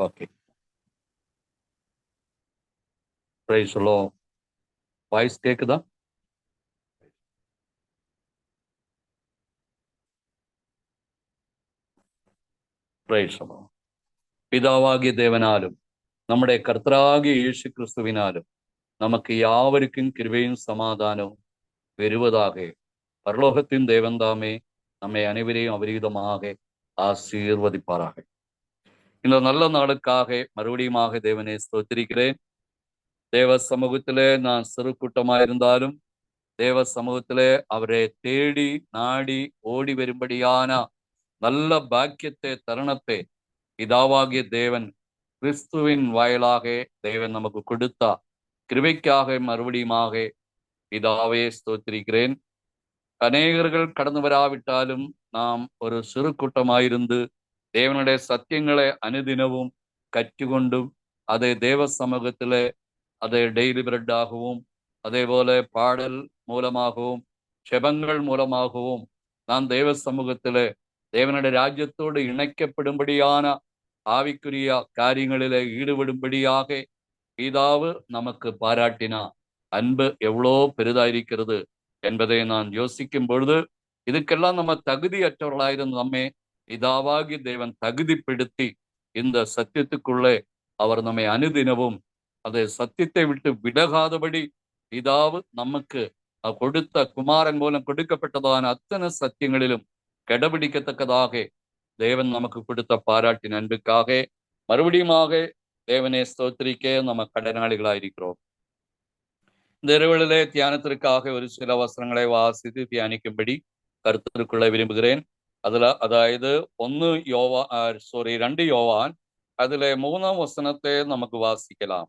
Okay, praise lord. Voice கேக்குதா? Praise lord. பிதாவாகிய தேவனாலும் നമ്മുടെ കർത്താവാകിയ യേശു ക്രിസ്തുവിനാലും നമുക്ക് യാവർക്കും കൃപയും സമാധാനവും വരുവதாக. பரலோகத்தின் தேவன் தாமே நம்மை அனைவரையும் அபரிதமாக ஆசீர்வதிப்பாராக. இந்த நல்ல நாளுக்காக மறுபடியுமாக தேவனை ஸ்தோத்திரிக்கிறேன். தேவ சமூகத்திலே நான் சிறு கூட்டமாயிருந்தாலும் தேவ சமூகத்திலே அவரை தேடி நாடி ஓடி வரும்படியான நல்ல பாக்கியத்தை தருணத்தை பிதாவாகிய தேவன் கிறிஸ்துவின் வாயிலாக தேவன் நமக்கு கொடுத்த கிருபைக்காக மறுபடியுமாக பிதாவே ஸ்தோத்திரிக்கிறேன். அநேகர்கள் கடந்து வராவிட்டாலும் நாம் ஒரு சிறு கூட்டமாயிருந்து தேவனுடைய சத்தியங்களை அனுதினவும் கற்றுக்கொண்டும் அதை தேவ சமூகத்திலே அதை டெய்லி பிரெட்டாகவும் அதே போல பாடல் மூலமாகவும் செபங்கள் மூலமாகவும் நான் தேவ சமூகத்திலே தேவனுடைய ராஜ்யத்தோடு இணைக்கப்படும்படியான ஆவிக்குரிய காரியங்களிலே ஈடுபடும்படியாக பிதாவு நமக்கு பாராட்டினா அன்பு எவ்வளோ பெரிதாயிருக்கிறது என்பதை நான் யோசிக்கும் பொழுது இதுக்கெல்லாம் நம்ம தகுதியற்றவர்களாயிருந்த நம்மை பிதாவாகி தேவன் தகுதிப்படுத்தி இந்த சத்தியத்துக்குள்ளே அவர் நம்மை அனுதினவும் அதை சத்தியத்தை விட்டு விலகாதபடி பிதாவு நமக்கு கொடுத்த குமாரன் மூலம் கொடுக்கப்பட்டதான அத்தனை சத்தியங்களிலும் கடைபிடிக்கத்தக்கதாக தேவன் நமக்கு கொடுத்த பாராட்டின் அன்புக்காக மறுபடியுமாக தேவனை ஸ்தோத்திரிக்க நம்ம கடனாளிகளாயிருக்கிறோம். இந்த இரவுகளிலே தியானத்திற்காக ஒரு சில வசனங்களை வாசித்து தியானிக்கும்படி கருத்திற்குள்ள விரும்புகிறேன். அதாவது 2 யோவான் அதுல 3ஆம் வசனத்தை நமக்கு வாசிக்கலாம்.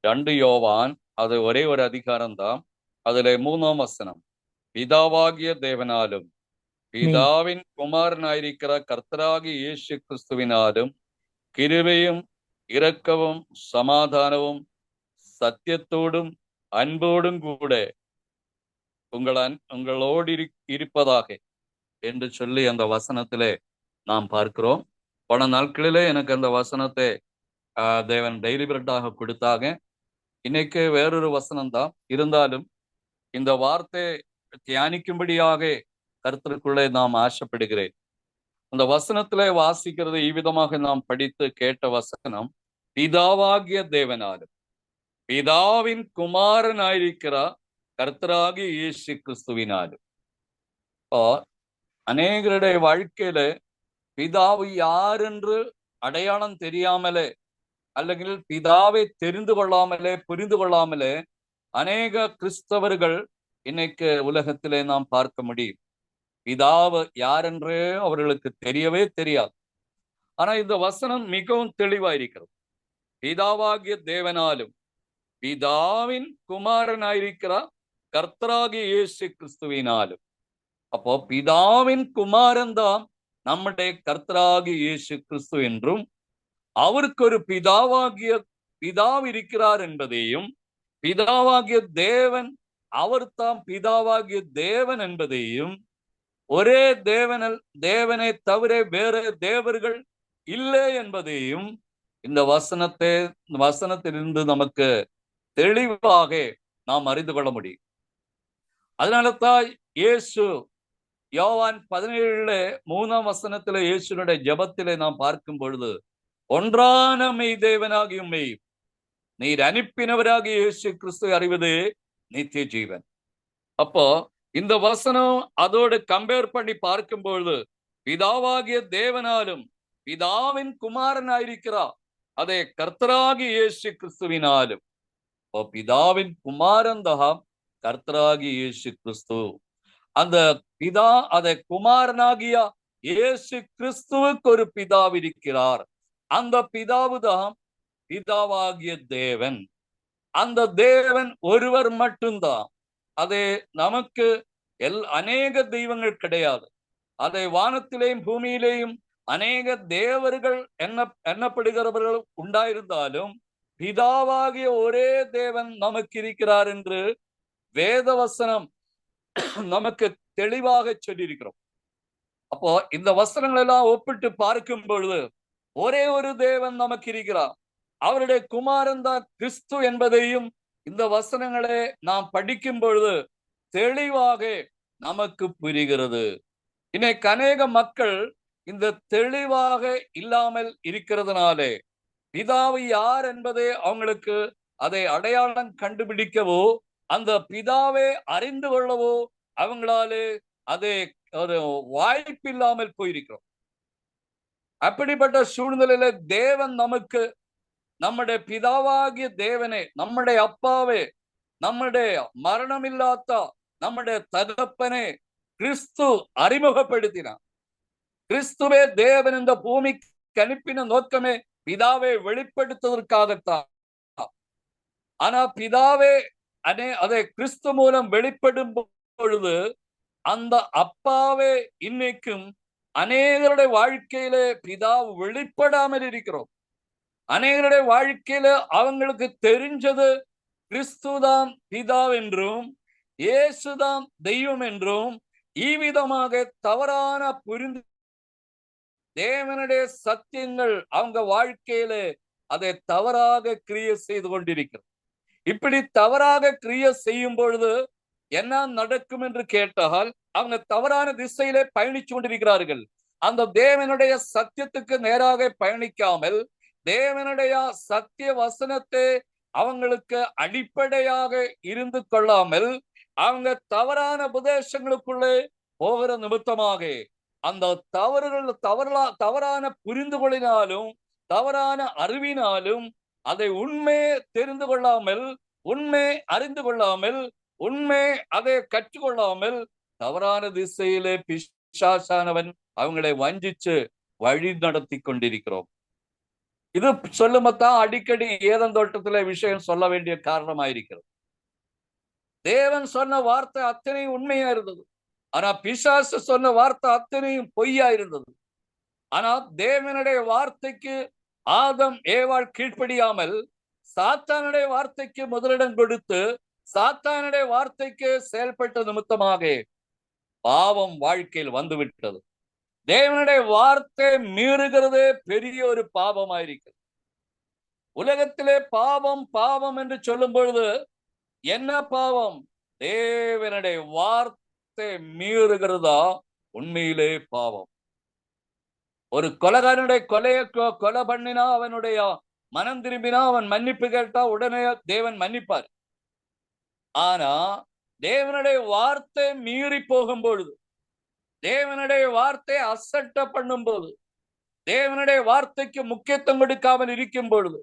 2 யோவான் அது ஒரே ஒரு அதிகாரம் தான். அதுல 3ஆம் வசனம், பிதாவாகிய தேவனாலும் பிதாவின் குமாரனாயிருக்கிற கர்த்தராகிய இயேசு கிறிஸ்துவினாலும் கிருபையும் இரக்கமும் சமாதானமும் சத்தியத்தோடும் அன்போடும் கூட உங்களோடு இருப்பதாக என்று சொல்லி அந்த வசனத்திலே நாம் பார்க்கிறோம். போன நாட்களிலே எனக்கு அந்த வசனத்தை தேவன் டெய்லி பிரெட்டாக கொடுத்தாங்க. இன்னைக்கு வேறொரு வசனம் தான் இருந்தாலும் இந்த வார்த்தை தியானிக்கும்படியாக கருத்திற்குள்ளே நாம் ஆசைப்படுகிறேன். அந்த வசனத்திலே வாசிக்கிறது இவ்விதமாக நாம் படித்து கேட்ட வசனம், பிதாவாகிய தேவனாலும் பிதாவின் குமாரனாயிருக்கிற கர்த்தராகிய இயேசு கிறிஸ்துவினாலும். அநேகருடைய வாழ்க்கையில பிதாவு யார் என்று அடையாளம் தெரியாமலே அல்லது பிதாவை தெரிந்து கொள்ளாமலே புரிந்து கொள்ளாமலே அநேக கிறிஸ்தவர்கள் இன்னைக்கு உலகத்திலே நாம் பார்க்க முடியும். பிதாவு யார் என்றே அவர்களுக்கு தெரியவே தெரியாது. ஆனா இந்த வசனம் மிகவும் தெளிவாயிருக்கிறது. பிதாவாகிய தேவனாலும் பிதாவின் குமாரனாயிருக்கிற கர்த்தராகிய இயேசு கிறிஸ்துவினாலும். அப்போ பிதாவின் குமாரன் தான் நம்முடைய கர்த்தராகிய இயேசு கிறிஸ்து என்றும் அவருக்கு ஒரு பிதாவு இருக்கிறார் என்பதையும் பிதாவாகிய தேவன் அவர் தாம் பிதாவாகிய தேவன் என்பதையும் ஒரே தேவனை தவிர வேற தேவர்கள் இல்லை என்பதையும் இந்த வசனத்திலிருந்து நமக்கு தெளிவாக நாம் அறிந்து கொள்ள முடியும். அதனால தான் இயேசு யோவான் 17:3ஆம் வசனத்திலே இயேசுனுடைய ஜெபத்திலே நாம் பார்க்கும் பொழுது, ஒன்றான மெய் தேவனாகிய உம்மை நீர் அனுப்பினவராகிய இயேசு கிறிஸ்து அறிவது நித்திய ஜீவன். அப்போ இந்த வசனம் அதோடு கம்பேர் பண்ணி பார்க்கும் பொழுது பிதாவாகிய தேவனாலும் பிதாவின் குமாரனாயிருக்கிறார் அதே கர்த்தராகிய இயேசு கிறிஸ்துவினாலும். பிதாவின் குமாரன் தான் கர்த்தராகிய இயேசு கிறிஸ்து. அந்த பிதா அதை குமாரனாகிய இயேசு கிறிஸ்துவுக்கு ஒரு பிதாவு இருக்கிறார். அந்த பிதாவுதான் பிதாவாகிய தேவன். அந்த தேவன் ஒருவர் மட்டும்தான். அதே நமக்கு அநேக தெய்வங்கள் கிடையாது. அதை வானத்திலேயும் பூமியிலேயும் அநேக தேவர்கள் எண்ணப்படுகிறவர்கள் உண்டாயிருந்தாலும் பிதாவாகிய ஒரே தேவன் நமக்கு இருக்கிறார் என்று வேதவசனம் நமக்கு தெளிவாக சொல்லியிருக்கிறோம். அப்போ இந்த வசனங்கள் எல்லாம் ஒப்பிட்டு பார்க்கும் பொழுது ஒரே ஒரு தேவன் நமக்கு இருக்கிறார். அவருடைய குமாரன் தான் கிறிஸ்து என்பதையும் இந்த வசனங்களை நாம் படிக்கும் பொழுது தெளிவாக நமக்கு புரிகிறது. இன்னைக்கு அநேக மக்கள் இந்த தெளிவாக இல்லாமல் இருக்கிறதுனாலே பிதாவு யார் என்பதை அவங்களுக்கு அதை அடையாளம் கண்டுபிடிக்கவோ அந்த பிதாவை அறிந்து கொள்ளவோ அவங்களாலே அதை ஒரு வாய்ப்பு இல்லாமல் போயிருக்கிறோம். அப்படிப்பட்ட சூழ்நிலையில தேவன் நமக்கு நம்முடைய பிதாவாகிய தேவனே, நம்முடைய அப்பாவே, நம்முடைய மரணமில்லாத நம்முடைய தகப்பனே கிறிஸ்து அறிமுகப்படுத்தினார். கிறிஸ்துவே தேவன் இந்த பூமிக்கு அனுப்பின நோக்கமே பிதாவை வெளிப்படுத்துவதற்காகத்தான். ஆனா பிதாவே அதை கிறிஸ்து மூலம் வெளிப்படும் பொழுது அந்த அப்பாவே இன்னைக்கும் அநேகருடைய வாழ்க்கையில பிதா வெளிப்படாமல் இருக்கிறோம். அநேகருடைய வாழ்க்கையில அவங்களுக்கு தெரிஞ்சது கிறிஸ்துதான் பிதா என்றும் இயேசுதான் தெய்வம் என்றும் இவ்விதமாக தவறான புரிந்து தேவனுடைய சத்தியங்கள் அவங்க வாழ்க்கையில அதை தவறாக கிரியை செய்து கொண்டிருக்கிறது. இப்படி தவறாக கிரியை செய்யும் பொழுது என்ன நடக்கும் என்று கேட்டால் அவங்க தவறான திசையிலே பயணிச்சு கொண்டிருக்கிறார்கள். அந்த தேவனுடைய சத்தியத்துக்கு நேராக பயணிக்காமல் தேவனுடைய சத்திய வசனத்தை அவங்களுக்கு அடிப்படையாக இருந்து கொள்ளாமல் அவங்க தவறான உபதேசங்களுக்குள்ளே போகிற நிமித்தமாக அந்த தவறான புரிந்து கொள்ளினாலும் தவறான அறிவினாலும் அதை உண்மையை தெரிந்து கொள்ளாமல் உண்மை அறிந்து கொள்ளாமல் உண்மை அதை கற்றுக்கொள்ளாமல் தவறான திசையிலே பிசாசானவன் அவங்களை வஞ்சிச்சு வழி நடத்தி கொண்டிருக்கிறோம். இது சொல்லுமத்தான் அடிக்கடி ஏதன் தோட்டத்துல விஷயம் சொல்ல வேண்டிய காரணமாயிருக்கிறது. தேவன் சொன்ன வார்த்தை அத்தனையும் உண்மையா இருந்தது. ஆனா பிசாசு சொன்ன வார்த்தை அத்தனையும் பொய்யா இருந்தது. ஆனா தேவனுடைய வார்த்தைக்கு ஆதம் ஏவாள் கீழ்ப்படியாமல் சாத்தானுடைய வார்த்தைக்கு முதலிடம் கொடுத்து சாத்தானுடைய வார்த்தைக்கு செயல்பட்ட நிமித்தமாக பாவம் வாழ்க்கையில் வந்துவிட்டது. தேவனுடைய வார்த்தை மீறுகிறதே பெரிய ஒரு பாவமாயிருக்கிறது. உலகத்திலே பாவம் பாவம் என்று சொல்லும் பொழுது என்ன பாவம்? தேவனுடைய வார்த்தை மீறுகிறதா உண்மையிலே பாவம். ஒரு கொலைகாரனுடைய கொலை பண்ணினா அவனுடைய மனம் திரும்பினா அவன் மன்னிப்பு கேட்டா உடனே தேவன் மன்னிப்பார். ஆனா தேவனுடைய வார்த்தை மீறி போகும் பொழுது தேவனுடைய வார்த்தை அசட்ட பண்ணும் போது தேவனுடைய வார்த்தைக்கு முக்கியத்துவம் கொடுக்காமல் இருக்கும் பொழுது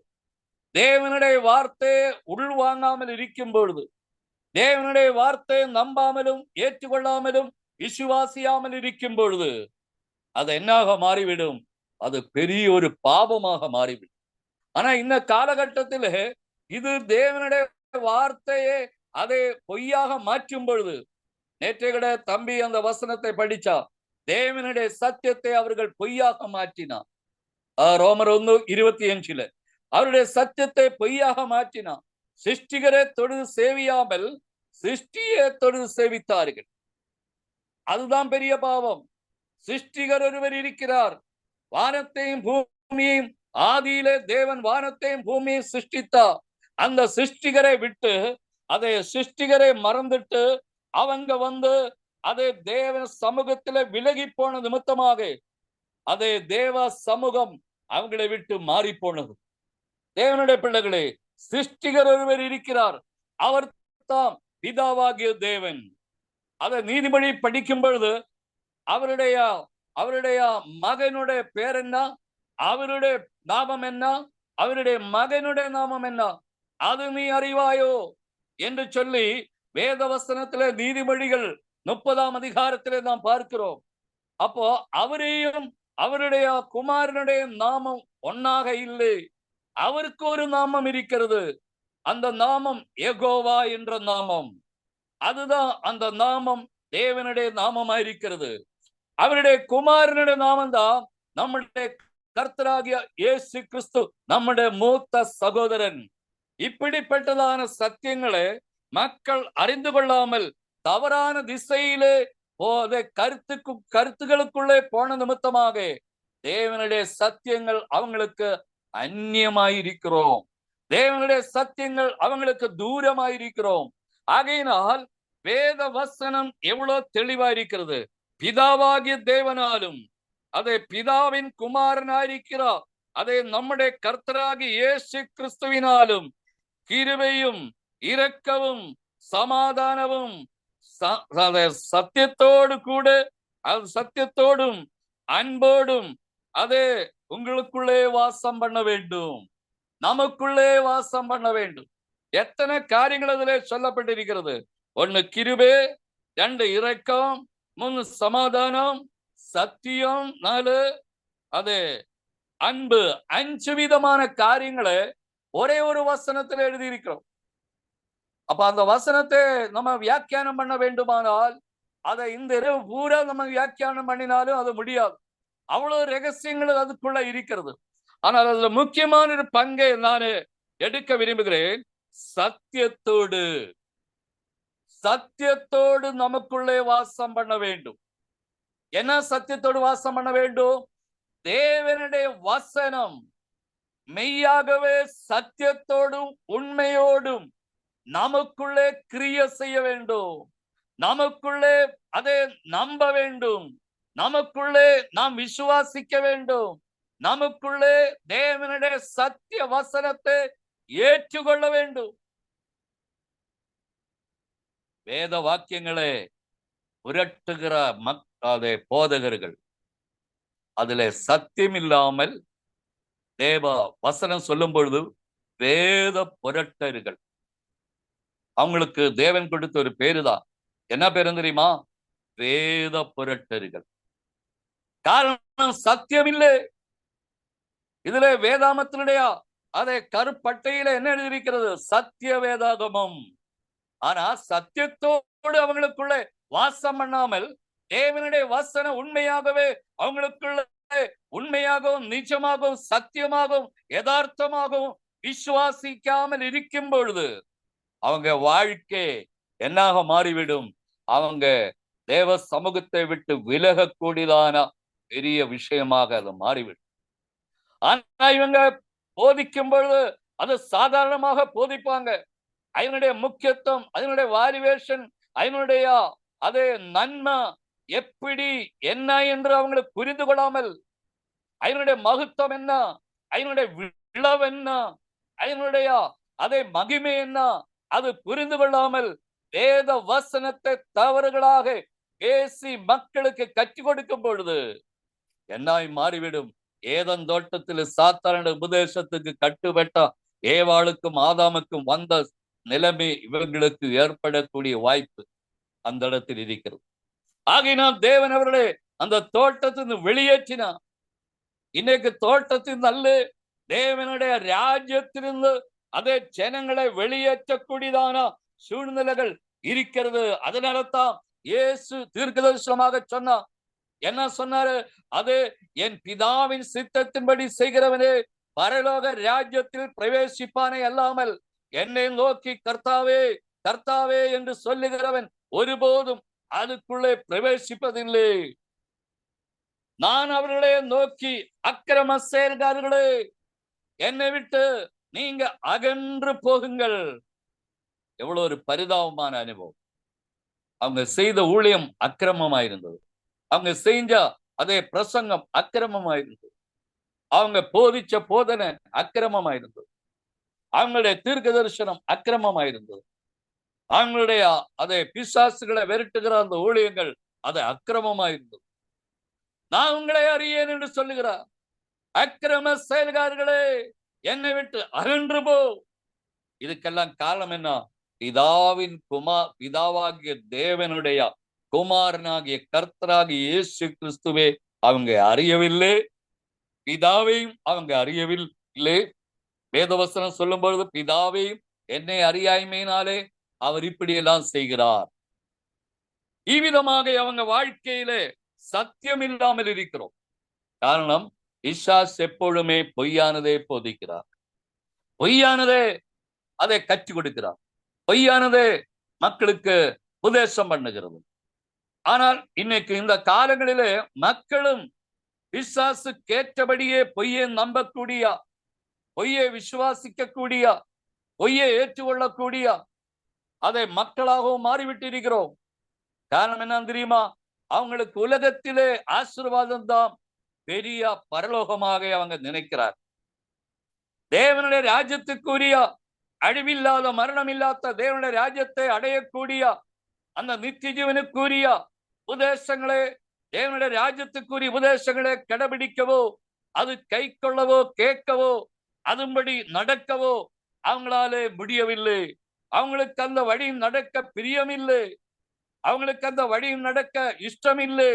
தேவனுடைய வார்த்தையை உள்வாங்காமல் இருக்கும் பொழுது தேவனுடைய வார்த்தையை நம்பாமலும் ஏற்றுக்கொள்ளாமலும் விசுவாசியாமல் இருக்கும் பொழுது அது என்னாக மாறிவிடும்? அது பெரிய ஒரு பாவமாக மாறிவிடும். ஆனா இந்த காலகட்டத்தில் இது தேவனுடைய வார்த்தையை அதை பொய்யாக மாற்றும் பொழுது நேற்றைய தம்பி அந்த வசனத்தை படிச்சா தேவனுடைய சத்தியத்தை அவர்கள் பொய்யாக மாற்றினார். ரோமர் 1:25 அவருடைய சத்தியத்தை பொய்யாக மாற்றினார். சிருஷ்டிகரை தொழுது சேவியாமல் சிருஷ்டியை தொழுது சேவித்தார்கள். அதுதான் பெரிய பாவம். சிருஷ்டிகர் ஒருவர் இருக்கிறார். வானத்தையும் பூமியையும் ஆதியிலே தேவன் வானத்தையும் பூமியை சிருஷ்டித்தார். அந்த சிருஷ்டிகரை விட்டு அதை சிருஷ்டிகரை மறந்துட்டு அவங்க அதை தேவ சமூகத்தில விலகி போன நிமித்தமாக அதை தேவ சமூகம் அவங்களை விட்டு மாறி போனது. தேவனுடைய பிள்ளைகளே, சிருஷ்டிகர் ஒருவர் இருக்கிறார். அவர் தான் பிதாவாகிய தேவன். அதை நீதிபதி படிக்கும் பொழுது அவருடைய மகனுடைய பேர் என்ன, அவருடைய நாமம் என்ன, அவருடைய மகனுடைய நாமம் என்ன, அது நீ அறிவாயோ என்று சொல்லி வேதவசனத்திலே நீதிமொழிகள் 30ஆம் அதிகாரத்திலே நாம் பார்க்கிறோம். அப்போ அவரையும் அவருடைய குமாரனுடைய நாமம் ஒன்னாக இல்லை. அவருக்கு ஒரு நாமம் இருக்கிறது. அந்த நாமம் யெகோவா என்ற நாமம். அதுதான் அந்த நாமம் தேவனுடைய நாமமாயிருக்கிறது. அவருடைய குமாரனுடைய நாமம் தான் நம்முடைய கர்த்தராகிய இயேசு கிறிஸ்து, நம்முடைய மூத்த சகோதரன். இப்படிப்பட்டதான சத்தியங்களை மக்கள் அறிந்து கொள்ளாமல் தவறான திசையிலே கருத்துக்களுக்குள்ளே போன நிமித்தமாக தேவனுடைய சத்தியங்கள் அவங்களுக்கு அந்நியமாயிருக்கிறோம். தேவனுடைய சத்தியங்கள் அவங்களுக்கு தூரமாயிருக்கிறோம். ஆகையினால் வேத வசனம் எவ்வளவு தெளிவா இருக்கிறது. பிதாவாகிய தேவனாலும் அதை பிதாவின் குமாரனாயிருக்கிறார், அதை நம்முடைய கர்த்தராகிய இயேசு கிறிஸ்துவினாலும் கிருபையும் இரக்கமும் சமாதானமும் சத்தியத்தோடு கூட அது சத்தியத்தோடும் அன்போடும் அதே உங்களுக்குள்ளே வாசம் பண்ண வேண்டும், நமக்குள்ளே வாசம் பண்ண வேண்டும். எத்தனை காரியங்கள் அதிலே சொல்லப்பட்டிருக்கிறது. 1 கிருபை, 2 இரக்கம், 3 சமாதானம், சத்தியம், 4 அது அன்பு. 5 விதமான காரியங்களை ஒரே ஒரு வசனத்தில் எழுதியிருக்கிறோம். அப்ப அந்த வசனத்தை நம்ம வியாக்கியானம் பண்ண வேண்டுமானால் அதை இந்த இரவு பூரா நம்ம வியாக்கியானம் பண்ணினாலும் அது முடியாது. அவ்வளவு ரகசியங்கள் அதுக்குள்ள இருக்கிறது. ஆனால் அதுல முக்கியமான ஒரு பங்கை நான் எடுக்க விரும்புகிறேன். சத்தியத்தோடு சத்தியத்தோடு நமக்குள்ளே வாசம் பண்ண வேண்டும். என்ன சத்தியத்தோடு வாசம் பண்ண வேண்டும்? தேவனுடைய வசனம் மெய்யாகவே சத்தியத்தோடும் உண்மையோடும் நமக்குள்ளே கிரியை செய்ய வேண்டும். நமக்குள்ளே அதை நம்ப வேண்டும். நமக்குள்ளே நாம் விசுவாசிக்க வேண்டும். நமக்குள்ளே தேவனுடைய சத்திய வசனத்தை ஏற்றுக்கொள்ள வேண்டும். வேத வாக்கியங்களை புரட்டுகிற போதகர்கள் அதுல சத்தியம் இல்லாமல் தேவ வசனம் சொல்லும் பொழுது வேத புரட்டர்கள். அவங்களுக்கு தேவன் கொடுத்த ஒரு பேருதான். என்ன பேரு தெரியுமா? வேத புரட்டர்கள். காரணம் சத்தியம் இல்லை. இதுல வேதாமத்தினுடைய அதை கருப்பட்டையில என்ன எழுதியிருக்கிறது? சத்திய வேதாகமம். ஆனா சத்தியத்தோடு அவங்களுக்குள்ள வாசம் பண்ணாமல் தேவனுடைய வசனம் உண்மையாகவே அவங்களுக்குள்ள உண்மையாகவும் நிஜமாகவும் சத்தியமாகவும் யதார்த்தமாகவும் விசுவாசிக்காமல் இருக்கும் பொழுது அவங்க வாழ்க்கை என்னாக மாறிவிடும்? அவங்க தேவ சமூகத்தை விட்டு விலகக்கூடியதான பெரிய விஷயமாக அது மாறிவிடும். ஆனா இவங்க போதிக்கும் பொழுது அது சாதாரணமாக போதிப்பாங்க. அதனுடைய முக்கியத்துவம், அதனுடைய வால்யூவேஷன், அதனுடைய அது நன்மை எப்படி என்ன என்று அவங்களுக்கு புரிந்து கொள்ளாமல், அதனுடைய மகத்துவம் என்ன, அதனுடைய விளவு என்ன, அதனுடைய அதை மகிமை என்ன, அது புரிந்து கொள்ளாமல் வேத வசனத்தை தவறுகளாக பேசி மக்களுக்கு கற்றுக் கொடுக்கும் பொழுது என்னாய் மாறிவிடும்? ஏதன் தோட்டத்தில் சாத்தானுடைய உபதேசத்துக்கு கட்டுப்பட்ட ஏவாளுக்கும் ஆதாமுக்கும் வந்த நிலைமை இவங்களுக்கு ஏற்படக்கூடிய வாய்ப்பு அந்த இடத்தில் இருக்கிறது. ஆகினால் தேவன் அவர்களே அந்த தோட்டத்திலிருந்து வெளியேற்றினார். இன்னைக்கு தோட்டத்தின் அல்ல, தேவனுடைய ராஜ்யத்திலிருந்து அதே ஜனங்களை வெளியேற்றக்கூடியதான சூழ்நிலைகள் இருக்கிறது. அதனால்தான் இயேசு தீர்க்கதரிசனமாக சொன்னார். என்ன சொன்னாரு? அது என் பிதாவின் சித்தத்தின்படி செய்கிறவனே பரலோக ராஜ்யத்தில் பிரவேசிப்பானே அல்லாமல் என்னை நோக்கி கர்த்தாவே கர்த்தாவே என்று சொல்லுகிறவன் ஒருபோதும் அதுக்குள்ளே பிரவேசிப்பதில்லை. நான் அவர்களே நோக்கி அக்கிரம செயல்காரர்களே என்னை விட்டு நீங்க அகன்று போகுங்கள். எவ்வளவு ஒரு பரிதாபமான அனுபவம். அவங்க செய்த ஊழியம் அக்கிரமமாயிருந்தது. அவங்க செஞ்ச அதே பிரசங்கம் அக்கிரமமாயிருந்தது. அவங்க போதிச்ச போதனை அக்கிரமமாயிருந்தது. அவங்களுடைய தீர்க்க தரிசனம் அக்கிரமமாயிருந்தது. அவங்களுடைய அதை பிசாசுகளை விரட்டுகிற அந்த ஊழியங்கள் அது அக்கிரமமாயிருந்தது. நான் உங்களை அறியேன் என்று சொல்லுகிறார். அக்கிரம செயல்காரர்களே என்னை விட்டு அகன்று போ. இதுக்கெல்லாம் காரணம் என்ன? பிதாவாகிய தேவனுடைய குமாரனாகிய கர்த்தராகிய இயேசு கிறிஸ்துவே அவங்க அறியவில்லை, பிதாவையும் அவங்க அறியவில்லை. வேதவசனம் சொல்லும் பொழுது பிதாவையும் என்னை அறியாமையினாலே அவர் இப்படியெல்லாம் செய்கிறார். இவ்விதமாக அவங்க வாழ்க்கையிலே சத்தியம் இல்லாமல் இருக்கிறோம். காரணம், பிசாசு எப்பொழுதுமே பொய்யானதே போதிக்கிறார், பொய்யானதே அதை கற்றுக் கொடுக்கிறார், பொய்யானதே மக்களுக்கு உபதேசம் பண்ணுகிறது. ஆனால் இன்னைக்கு இந்த காலங்களிலே மக்களும் பிசாசு கேட்டபடியே பொய்யை நம்பக்கூடிய, பொய்யை விசுவாசிக்கக்கூடிய, பொய்யை ஏற்றுக்கொள்ளக்கூடிய அதை மக்களாகவும் மாறிவிட்டிருக்கிறோம். காரணம் என்ன தெரியுமா? அவங்களுக்கு உலகத்திலே ஆசீர்வாதம் தான் பெரிய பரலோகமாக அவங்க நினைக்கிறார். தேவனுடைய ராஜ்யத்துக்குரிய அழிவில்லாத மரணம் இல்லாத தேவனுடைய ராஜ்யத்தை அடையக்கூடிய அந்த நித்திய ஜீவனுக்குரிய உபதேசங்களே, தேவனுடைய ராஜ்யத்துக்குரிய உபதேசங்களை கடைபிடிக்கவோ, அது கை கொள்ளவோ, கேட்கவோ, அதுபடி நடக்கவோ அவங்களாலே முடியவில்லை. அவங்களுக்கு அந்த வழி நடக்க பிரியமில்லை, அவங்களுக்கு அந்த வழி நடக்க இஷ்டம் இல்லை.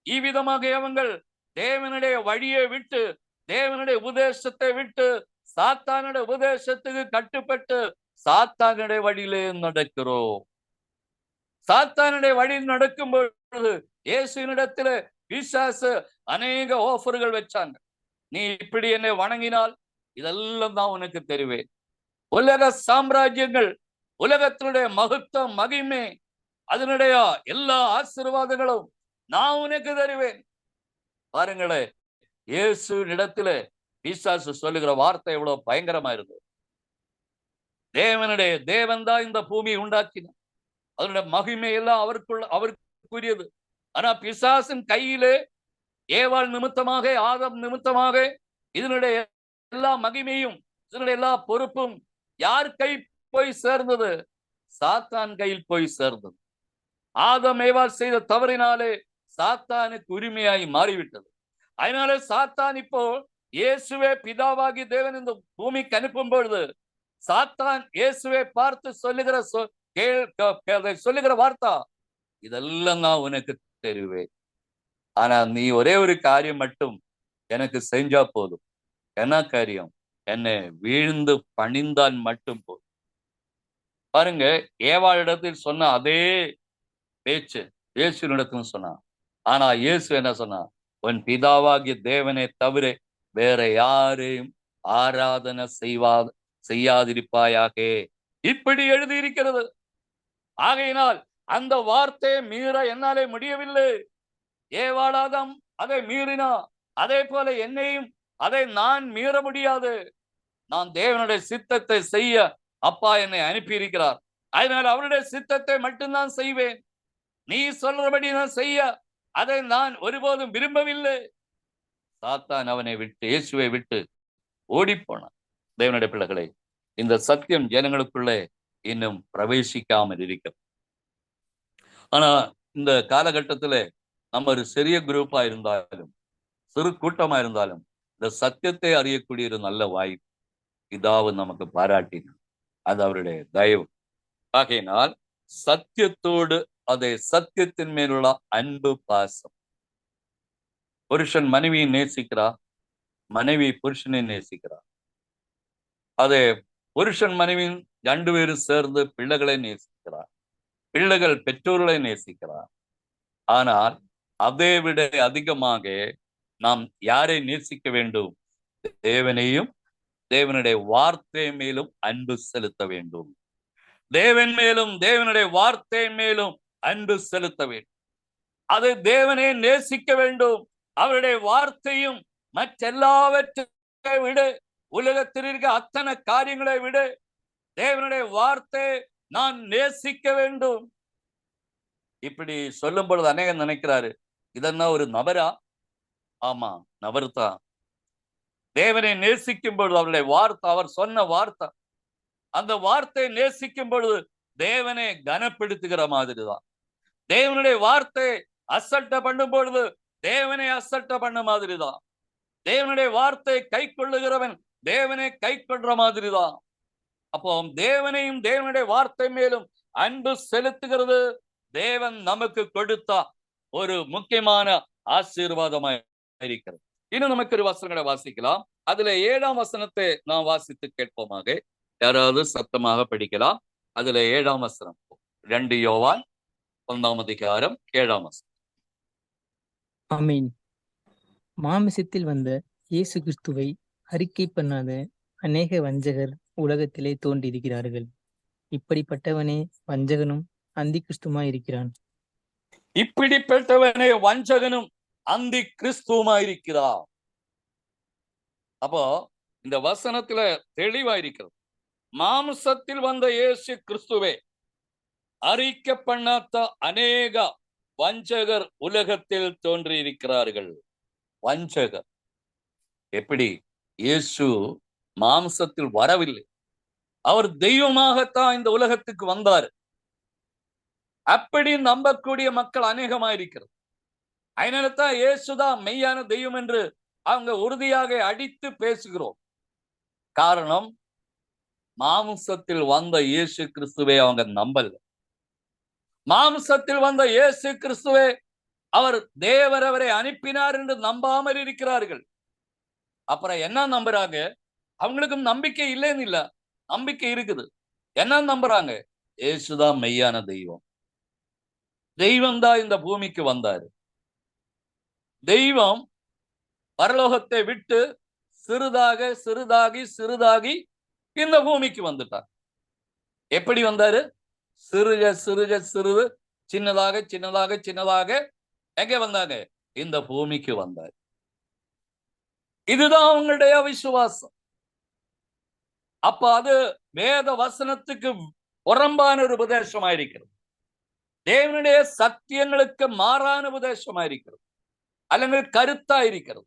இவ்விதமாக அவங்கள் தேவனுடைய வழியை விட்டு, தேவனுடைய உபதேசத்தை விட்டு, சாத்தானுடைய உபதேசத்துக்கு கட்டுப்பட்டு சாத்தானுடைய வழியிலே நடக்கிறோம். சாத்தானுடைய வழியில் நடக்கும் பொழுது இயேசுவினிடத்துல பிசாசு அநேக ஆஃபர்கள் வச்சாங்க. நீ இப்படி என்னை வணங்கினால் இதெல்லாம் தான் உனக்கு தருவேன். உலக சாம்ராஜ்யங்கள், உலகத்தினுடைய மகத்துவம், மகிமை, அதனுடைய எல்லா ஆசீர்வாதங்களும் நான் உனக்கு தருவேன். பாருங்களேன், இயேசுவினிடத்துல பிசாசு சொல்லுகிற வார்த்தை எவ்வளவு பயங்கரமா இருந்தது. தேவன் தான் இந்த பூமியை உண்டாக்கினார், அதனுடைய மகிமை எல்லாம் அவருக்குரியது. ஆனா பிசாசின் கையிலே ஏவாள் நிமித்தமாக, ஆதம் நிமித்தமாக இதனுடைய எல்லா மகிமையும், இதனுடைய எல்லா பொறுப்பும் யார் கை போய் சேர்ந்தது? சாத்தான் கையில் போய் சேர்ந்தது. ஆதம் ஏவாள் செய்த தவறினாலே சாத்தானுக்கு உரிமையாய் மாறிவிட்டது. அதனாலே சாத்தான் இப்போ இயேசுவே பிதாவாகி தேவன் இந்த பூமிக்கு அனுப்பும் பொழுது சாத்தான் இயேசுவை பார்த்து சொல்லுகிற வார்த்தை, இதெல்லாம் நான் உனக்கு தருவேன். ஆனா நீ ஒரே ஒரு காரியம் மட்டும் எனக்கு செஞ்சா போதும். என்ன காரியம்? என்னை வீழ்ந்து பணிந்தான் மட்டும் போதும். பாருங்க, ஏவாளிடத்தில் சொன்ன அதே பேச்சு இயேசுவினிடத்தில் சொன்னான். ஆனா இயேசு என்ன சொன்னா? உன் பிதாவாகிய தேவனை தவிர வேற யாரையும் ஆராதனை செய்யாதிருப்பாயாக, இப்படி எழுதியிருக்கிறது. ஆகையினால் அந்த வார்த்தையை மீற என்னாலே முடியவில்லை. ஏவாளாதம் அதை மீறினா, அதே போல என்னையும் அதை நான் மீற முடியாது. நான் தேவனுடைய சித்தத்தை செய்ய அப்பா என்னை அனுப்பி இருக்கிறார். அதனால் அவருடைய சித்தத்தை மட்டும்தான் செய்வேன். நீ சொல்றபடி நான் செய்ய அதை நான் ஒருபோதும் விரும்பவில்லை. சாத்தான் அவனை விட்டு, இயேசுவை விட்டு ஓடி போனான். தேவனுடைய பிள்ளைகளை, இந்த சத்தியம் ஜனங்களுக்குள்ளே இன்னும் பிரவேசிக்காமல் இருக்கிறது. ஆனா இந்த காலகட்டத்துல நம்ம ஒரு சிறிய குரூப்பா இருந்தாலும், சிறு கூட்டமா இருந்தாலும், இந்த சத்தியத்தை அறியக்கூடிய ஒரு நல்ல வாய்ப்பு இதாவது நமக்கு பாராட்டினார். அது அவருடைய தயவு. ஆகையினால் சத்தியத்தோடு அதே சத்தியத்தின் மேலுள்ள அன்பு, பாசம். புருஷன் மனைவியை நேசிக்கிறார், மனைவி புருஷனை நேசிக்கிறார். அதே புருஷன் மனைவியின் 2 பேரும் சேர்ந்து பிள்ளைகளை நேசிக்கிறார், பிள்ளைகள் பெற்றோர்களை நேசிக்கிறார். ஆனால் அதை விட அதிகமாக நாம் யாரை நேசிக்க வேண்டும்? தேவனையும் தேவனுடைய வார்த்தை மேலும் அன்பு செலுத்த வேண்டும். தேவன் மேலும் தேவனுடைய வார்த்தை மேலும் அன்பு செலுத்த வேண்டும். அதை தேவனை நேசிக்க வேண்டும். அவருடைய வார்த்தையும் மற்றெல்லாவற்றை விட, உலகத்தில் இருக்க அத்தனை காரியங்களை விட தேவனுடைய வார்த்தை நான் நேசிக்க வேண்டும். இப்படி சொல்லும் பொழுது அநேகம் நினைக்கிறாரு, இதென்ன ஒரு நபரா? ஆமா, நபர் தான். தேவனை நேசிக்கும் பொழுது அவருடைய வார்த்தை, அவர் சொன்ன வார்த்தை, அந்த வார்த்தை நேசிக்கும் பொழுது தேவனை கனப்படுத்துகிற மாதிரி தான். தேவனுடைய வார்த்தை அசல்ட்ட பண்ணும் பொழுது தேவனை அசல்ட்ட பண்ண மாதிரி தான். தேவனுடைய வார்த்தை கை கொள்ளுகிறவன் தேவனை கை கொள்ற மாதிரி தான். அப்போ தேவனையும் தேவனுடைய வார்த்தை மேலும் அன்பு செலுத்துகிறது தேவன் நமக்கு கொடுத்த ஒரு முக்கியமான ஆசீர்வாதமாக இருக்கிறது. இன்னும் நமக்கு ஒரு வசனங்களை வாசிக்கலாம். அதுல 7ஆம் வசனத்தை நாம் வாசித்து கேட்போமாக. யாராவது சத்தமாக படிக்கலாம். அதுல 7ஆம் வசனம், 2 யோவான் 1ஆம் அதிகாரம் 7ஆம் வசனம். ஆமீன். மாமிசத்தில் வந்த இயேசு கிறிஸ்துவை அறிக்கை பண்ணாத அநேக வஞ்சகர் உலகத்திலே தோன்றியிருக்கிறார்கள். இப்படிப்பட்டவனே வஞ்சகனும் அந்தி கிறிஸ்துமாய் இருக்கிறான். இப்படிப்பட்டவனே வஞ்சகனும் அந்தி கிறிஸ்துவமாயிருக்கிறார். அப்போ இந்த வசனத்துல தெளிவாயிருக்கிறது. மாம்சத்தில் வந்த இயேசு கிறிஸ்துவே அறிக்கை பண்ணாத அநேக வஞ்சகர் உலகத்தில் தோன்றியிருக்கிறார்கள். வஞ்சகர் எப்படி? இயேசு மாம்சத்தில் வரவில்லை, அவர் தெய்வமாகத்தான் இந்த உலகத்துக்கு வந்தார். அப்படி நம்பக்கூடிய மக்கள் அநேகமாயிருக்கிறது. அதனாலதான் இயேசுதான் மெய்யான தெய்வம் என்று அவங்க உறுதியாக அடித்து பேசுகிறோம். காரணம், மாம்சத்தில் வந்த இயேசு கிறிஸ்துவை அவங்க நம்பல. மாம்சத்தில் வந்த இயேசு கிறிஸ்துவே அவர் தேவர் அவரை அனுப்பினார் என்று நம்பாமல் இருக்கிறார்கள். அப்புறம் என்ன நம்புறாங்க? அவங்களுக்கும் நம்பிக்கை இல்லைன்னு இல்ல, நம்பிக்கை இருக்குது. என்ன நம்புறாங்க? இயேசுதான் மெய்யான தெய்வம். தெய்வம் தான் இந்த பூமிக்கு வந்தாரு. தெய்வம் பரலோகத்தை விட்டு சிறிதாக சிறிதாகி சிறிதாகி இந்த பூமிக்கு வந்துட்டார். எப்படி வந்தாரு? சிறுக சிறுக சிறு சின்னதாக சின்னதாக சின்னதாக எங்க வந்தாங்க? இந்த பூமிக்கு வந்தார். இதுதான் அவங்களுடைய விசுவாசம். அப்ப அது வேத வசனத்துக்கு புறம்பான ஒரு உபதேசமாயிருக்கிறது. தேவனுடைய சத்தியங்களுக்கு மாறான உபதேசமாயிருக்கிறது, அல்லது கருத்தாயிருக்கிறது.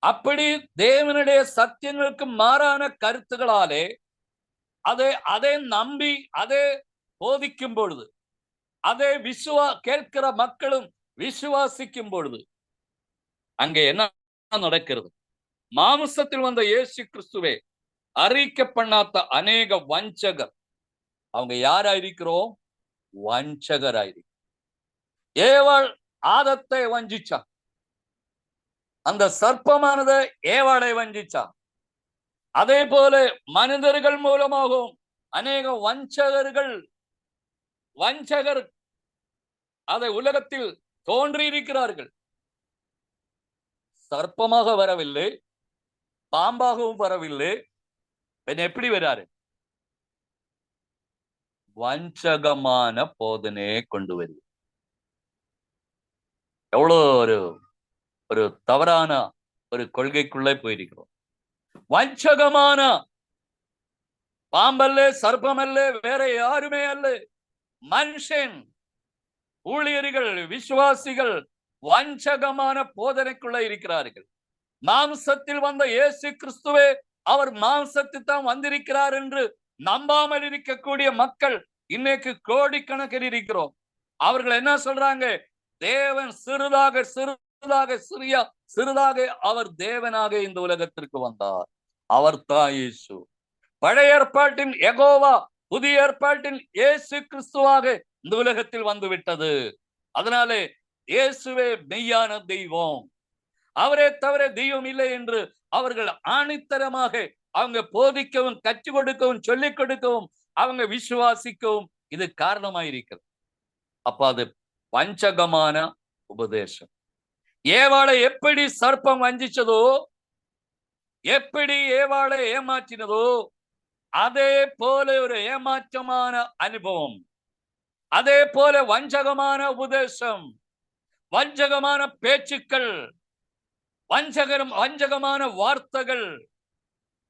அப்படி தேவனுடைய சத்தியங்களுக்கு மாறான கருத்துகளாலே அதை நம்பி அதை போதிக்கும் பொழுது, அதை கேட்கிற மக்களும் விசுவாசிக்கும் பொழுது அங்கே என்ன நடக்கிறது? மாம்சத்தில் வந்த இயேசு கிறிஸ்துவே அறிக்கை பண்ணாத அநேக வஞ்சகர். அவங்க யாராயிருக்கிறோம்? வஞ்சகராயிரு. ஏவாள் ஆதத்தை வஞ்சிச்சா, அந்த சர்ப்பமானது ஏவாளை வஞ்சிச்சா. அதே போல மனிதர்கள் மூலமாகவும் அநேக வஞ்சகர் அதை உலகத்தில் தோன்றியிருக்கிறார்கள். சர்ப்பமாக வரவில்லை, பாம்பாகவும் வரவில்லை. எப்படி வராரு? வஞ்சகமான போதனையை கொண்டு வருது. எவ்வளவு ஒரு தவறான ஒரு கொள்கைக்குள்ளே போயிருக்கிறோம். வஞ்சகமான பாம்பல்ல, சர்ப்பமல்ல, வேற யாருமே அல்ல. மனுஷன், ஊழியர்கள், விசுவாசிகள் வஞ்சகமான போதனைக்குள்ள இருக்கிறார்கள். மாம்சத்தில் வந்த இயேசு கிறிஸ்துவே அவர் மாம்சத்தில் தான் வந்திருக்கிறார் என்று நம்பாமல் இருக்கக்கூடிய மக்கள் இன்னைக்கு கோடிக்கணக்கில் இருக்கிறோம். அவர்கள் என்ன சொல்றாங்க? தேவன் சிறிதாக சிறிதாக சிறிதாக அவர் தேவனாக இந்த உலகத்திற்கு வந்தார். அவர் தான் இயேசு. பழைய ஏற்பாட்டின் யெகோவா புதிய ஏற்பாட்டின் இயேசு கிறிஸ்துவாக இந்த உலகத்தில் வந்து விட்டது. அதனாலே இயேசுவே மெய்யான தெய்வம், அவரே தவிர தெய்வம் இல்லை என்று அவர்கள் ஆணித்தரமாக அவங்க போதிக்கவும் கற்றுக் கொடுக்கவும் சொல்லிக் கொடுக்கவும் அவங்க விசுவாசிக்கவும் இது காரணமாயிருக்கிறது. அப்ப அது வஞ்சகமான உபதேசம். ஏவாளை எப்படி சர்ப்பம் வஞ்சிச்சதோ, எப்படி ஏவாளை ஏமாற்றினதோ, அதே போல ஒரு ஏமாற்றமான அனுபவம், அதே போல வஞ்சகமான உபதேசம், வஞ்சகமான பேச்சுக்கள், வஞ்சகமான வார்த்தைகள்.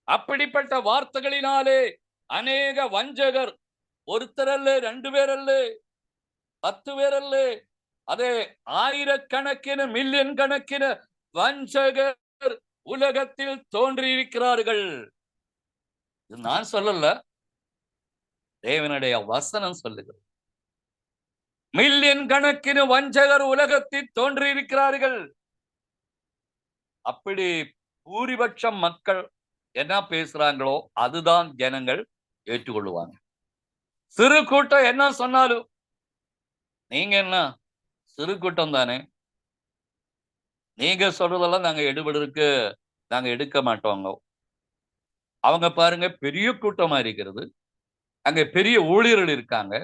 அப்படிப்பட்ட வார்த்தைகளினாலே அநேக வஞ்சகர், ஒருத்தர் அல்ல, 2 பேர் அல்ல, 10 பேர் அல்ல, அதே ஆயிரக்கணக்கின மில்லியன் கணக்கின வஞ்சகர் உலகத்தில் தோன்றியிருக்கிறார்கள். நான் சொல்லல, தேவனுடைய வசனம் சொல்லுகிறது. மில்லியன் கணக்கின வஞ்சகர் உலகத்தில் தோன்றியிருக்கிறார்கள். அப்படி பூரிபட்சம் மக்கள் என்ன பேசுறாங்களோ அதுதான் ஜனங்கள் ஏற்றுக்கொள்ளுவாங்க. சிறு கூட்டம் என்ன சொன்னாலும், நீங்க என்ன சிறு கூட்டம் தானே, நீங்க சொல்றதெல்லாம் நாங்க எடுக்க மாட்டோங்க. அவங்க பாருங்க, பெரிய கூட்டமா இருக்கிறது, அங்க பெரிய ஊழியர்கள் இருக்காங்க,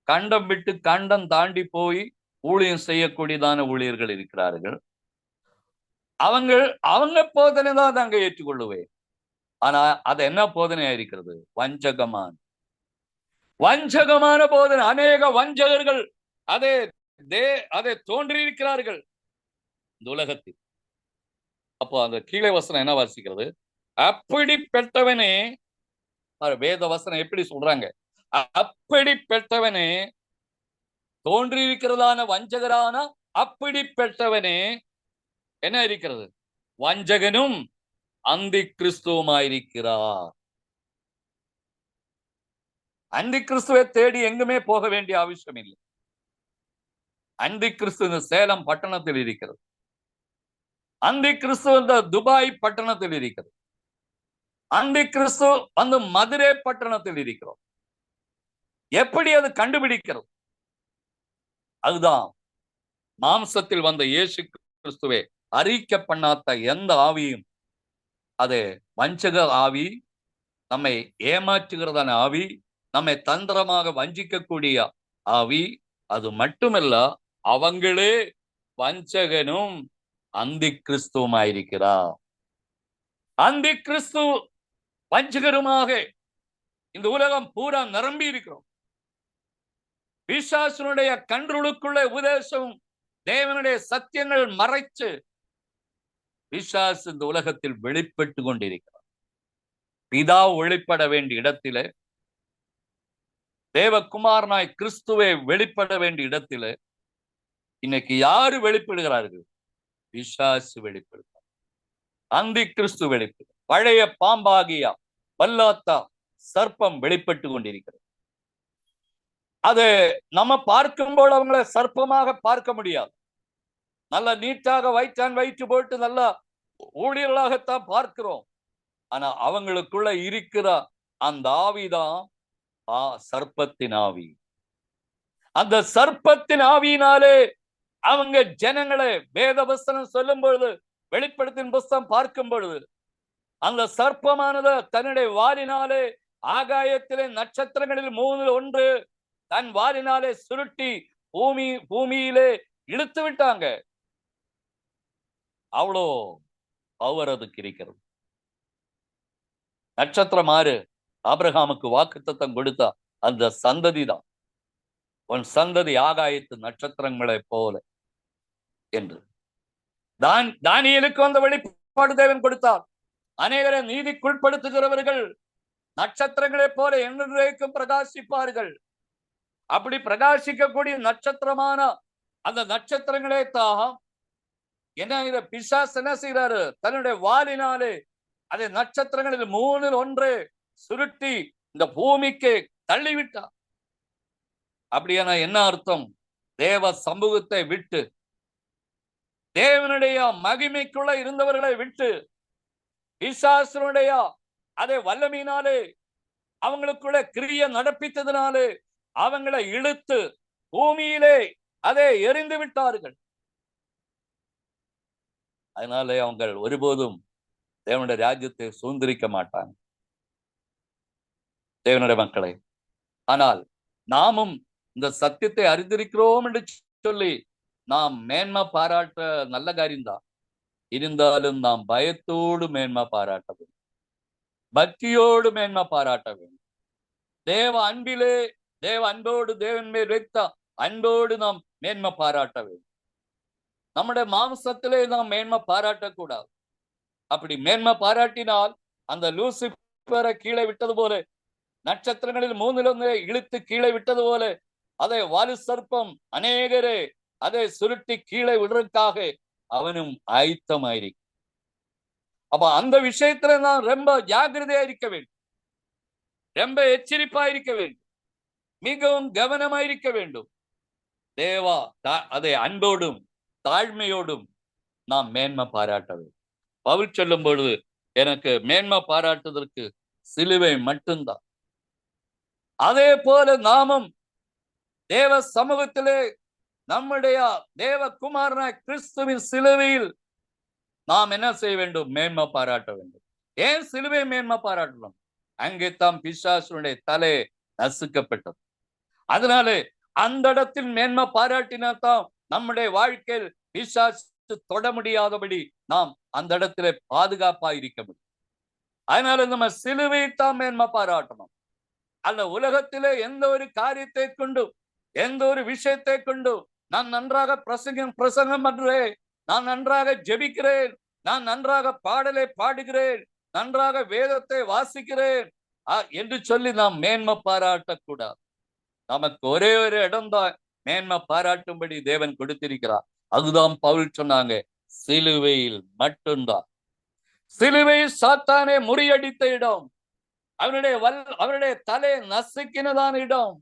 கண்டம் விட்டு கண்டம் தாண்டி போய் ஊழியம் செய்யக்கூடியதான ஊழியர்கள் இருக்கிறார்கள். அவங்க போதனை தான் நாங்க ஏற்றுக்கொள்ளுவேன். ஆனா அது என்ன போதனையா இருக்கிறது? வஞ்சகமான போதனை. அநேக வஞ்சகர்கள் அதை தோன்றியிருக்கிறார்கள். இந்த உலகத்தில். அப்போ அந்த கீழே வசனம் என்ன வாசிக்கிறது? அப்படிப்பட்டவனே, வேத வசனம் எப்படி சொல்றாங்க? அப்படிப்பட்டவனே, தோன்றியிருக்கிறதான வஞ்சகரான அப்படிப்பட்டவனே என்ன இருக்கிறது? வஞ்சகனும் அந்தி கிறிஸ்துவுமாயிருக்கிறார். அந்தி கிறிஸ்துவை தேடி எங்குமே போக வேண்டிய அவசியம் இல்லை. அந்தி கிறிஸ்து இந்த சேலம் பட்டணத்தில் இருக்கிறது. அந்தி கிறிஸ்து இந்த துபாய் பட்டணத்தில் இருக்கிறது. அந்தி கிறிஸ்து வந்து மதுரை பட்டணத்தில் இருக்கிறோம். எப்படி அது கண்டுபிடிக்கிறது? அதுதான் மாம்சத்தில் வந்த இயேசு கிறிஸ்துவை அறிக்கை பண்ணாத எந்த ஆவியும், அது வஞ்சக ஆவி, நம்மை ஏமாற்றுகிறதான ஆவி, நம்மை தந்திரமாக வஞ்சிக்கக்கூடிய ஆவி. அது மட்டுமல்ல, அவங்களே வஞ்சகனும் அந்தி கிறிஸ்துவுமாயிருக்கிறார். அந்தி கிறிஸ்து வஞ்சகருமாக இந்த உலகம் பூரா நிரம்பி இருக்கிறோம். பிசாசனுடைய கன்றுளுக்குள்ள உபதேசம், தேவனுடைய சத்தியங்கள் மறைச்சு பிசாசு இந்த உலகத்தில் வெளிப்பட்டு கொண்டிருக்கிறார். பிதா வெளிப்பட வேண்டிய இடத்திலே, தேவகுமாரனாய் கிறிஸ்துவை வெளிப்பட வேண்டிய இடத்திலே இன்னைக்கு யாரு வெளிப்படுகிறார்கள்? பிசாசு வெளிப்படுகிறார். அந்தி கிறிஸ்து வெளிப்படு, பழைய பாம்பாகியா வல்லாத்தா சர்ப்பம் வெளிப்பட்டு கொண்டிருக்கிறது. அது நம்ம பார்க்கும்போது அவங்களை சர்ப்பமாக பார்க்க முடியாது. நல்ல நீட்டாக வயிற்று போட்டு நல்ல ஊழியர்களாகத்தான் பார்க்கிறோம். ஆனா அவங்களுக்குள்ள இருக்கிற அந்த ஆவிதான் சர்ப்பத்தின் ஆவி. அந்த சர்ப்பத்தின் ஆவியினாலே அவங்க ஜனங்களை வேத புஸ்தகம் சொல்லும் பொழுது, வெளிப்படுத்தின் புஸ்தகம் பார்க்கும் பொழுது, அந்த சர்ப்பமானது தன்னுடைய வாலினாலே ஆகாயத்திலே நட்சத்திரங்களில் 3 தன் வாலினாலே சுருட்டி பூமியிலே இழுத்து விட்டாங்க. அவ்வளோ பவர் அதுக்கு இருக்கிறது. நட்சத்திரம் 6 ஆபிரகாமுக்கு வாக்குத்தத்தம் கொடுத்தா அந்த சந்ததி தான். உன் சந்ததி ஆகாயத்து நட்சத்திரங்களை போல என்று தானியேலுக்கு வந்த வெளிப்பாடு தேவன் கொடுத்தார். அநேகரை நீதிக்குட்படுத்துகிறவர்கள் நட்சத்திரங்களை போல என்றைக்கும் பிரகாசிப்பார்கள். அப்படி பிரகாசிக்கக்கூடிய நட்சத்திரமான அந்த நட்சத்திரங்களே தான் என்ன பிசாசு என்ன செய்யறாரு? தன்னுடைய வாலினாலே அதை நட்சத்திரங்களில் 3 சுருட்டி இந்த பூமிக்கு தள்ளிவிட்டார். அப்படியான என்ன அர்த்தம்? தேவ சமூகத்தை விட்டு, தேவனுடைய மகிமைக்குள்ள இருந்தவர்களை விட்டு, பிசாசனுடைய அதை வல்லமையினாலே அவங்களுக்குள்ள கிரிய நடப்பித்ததினாலே அவங்களை இழுத்து பூமியிலே அதை எரிந்து விட்டார்கள். அதனாலே அவங்க ஒருபோதும் தேவனுடைய ராஜ்யத்தை சுதந்திரிக்க மாட்டாங்க, தேவனுடைய மக்களை. ஆனால் நாமும் இந்த சத்தியத்தை அறிந்திருக்கிறோம் என்று சொல்லி நாம் மேன்மை பாராட்ட நல்ல காரியம்தான். இருந்தாலும் நாம் பயத்தோடு மேன்மை பாராட்ட வேண்டும், பக்தியோடு மேன்மை பாராட்ட வேண்டும். தேவ அன்பிலே, தேவ அன்போடு, தேவன் மேல் வைத்த அன்போடு நாம் மேன்மை பாராட்ட வேண்டும். நம்முடைய மாம்சத்திலே நாம் மேன்மை பாராட்டக்கூடாது. அப்படி மேன்மை பாராட்டினால் அந்த லூசிபரை கீழே விட்டது போல, நட்சத்திரங்களில் 3 இழுத்து கீழே விட்டது போல, அதை வாலு சர்ப்பம் அநேகரே அதை சுருட்டி கீழே விடுறதுக்காக அவனும் ஆயத்தமாயிருக்கு. அப்ப அந்த விஷயத்துல நான் ரொம்ப ஜாக்கிரதையா இருக்க வேண்டும், ரொம்ப எச்சரிப்பா இருக்க வேண்டும், மிகவும் கவனமாயிருக்க வேண்டும். தேவா அதை அன்போடும் தாழ்மையோடும் நாம் மேன்மை பாராட்ட வேண்டும். பவுல் சொல்லும் பொழுது, எனக்கு மேன்மை பாராட்டுவதற்கு சிலுவை மட்டும்தான். அதே போல நாமும் தேவ சமூகத்திலே நம்முடைய தேவ குமாரனாய் கிறிஸ்துவின் சிலுவையில் நாம் என்ன செய்ய வேண்டும்? மேன்மை பாராட்ட வேண்டும். ஏன் சிலுவை மேன்மை பாராட்டணும்? அங்கே தான் பிசாசுடைய தலை நசுக்கப்பட்டது. அதனாலே அந்த இடத்தில் மேன்மை பாராட்டினால்தான் நம்முடைய வாழ்க்கையில் பிசாசு தொட முடியாதபடி நாம் அந்த இடத்துல பாதுகாப்பா இருக்க முடியும். அதனால நம்ம சிலுவை தான் மேன்மை பாராட்டணும். அந்த உலகத்திலே எந்த ஒரு காரியத்தை கொண்டு, எந்த ஒரு விஷயத்தை கொண்டு நான் நன்றாக பிரசங்கம் பண்றேன், நான் நன்றாக ஜெபிக்கிறேன், நான் நன்றாக பாடலை பாடுகிறேன், நன்றாக வேதத்தை வாசிக்கிறேன் என்று சொல்லி நாம் மேன்மை பாராட்டக்கூடாது. நமக்கு ஒரே ஒரு இடம்தான் மேன்மை பாராட்டும்படி தேவன் கொடுத்திருக்கிறார். அதுதான் பவுல் சொன்னாங்க, சிலுவையில் மட்டும்தான். சிலுவையில் சாத்தானே முறியடித்த இடம், அவருடைய தலை நசுக்கினதான இடம்.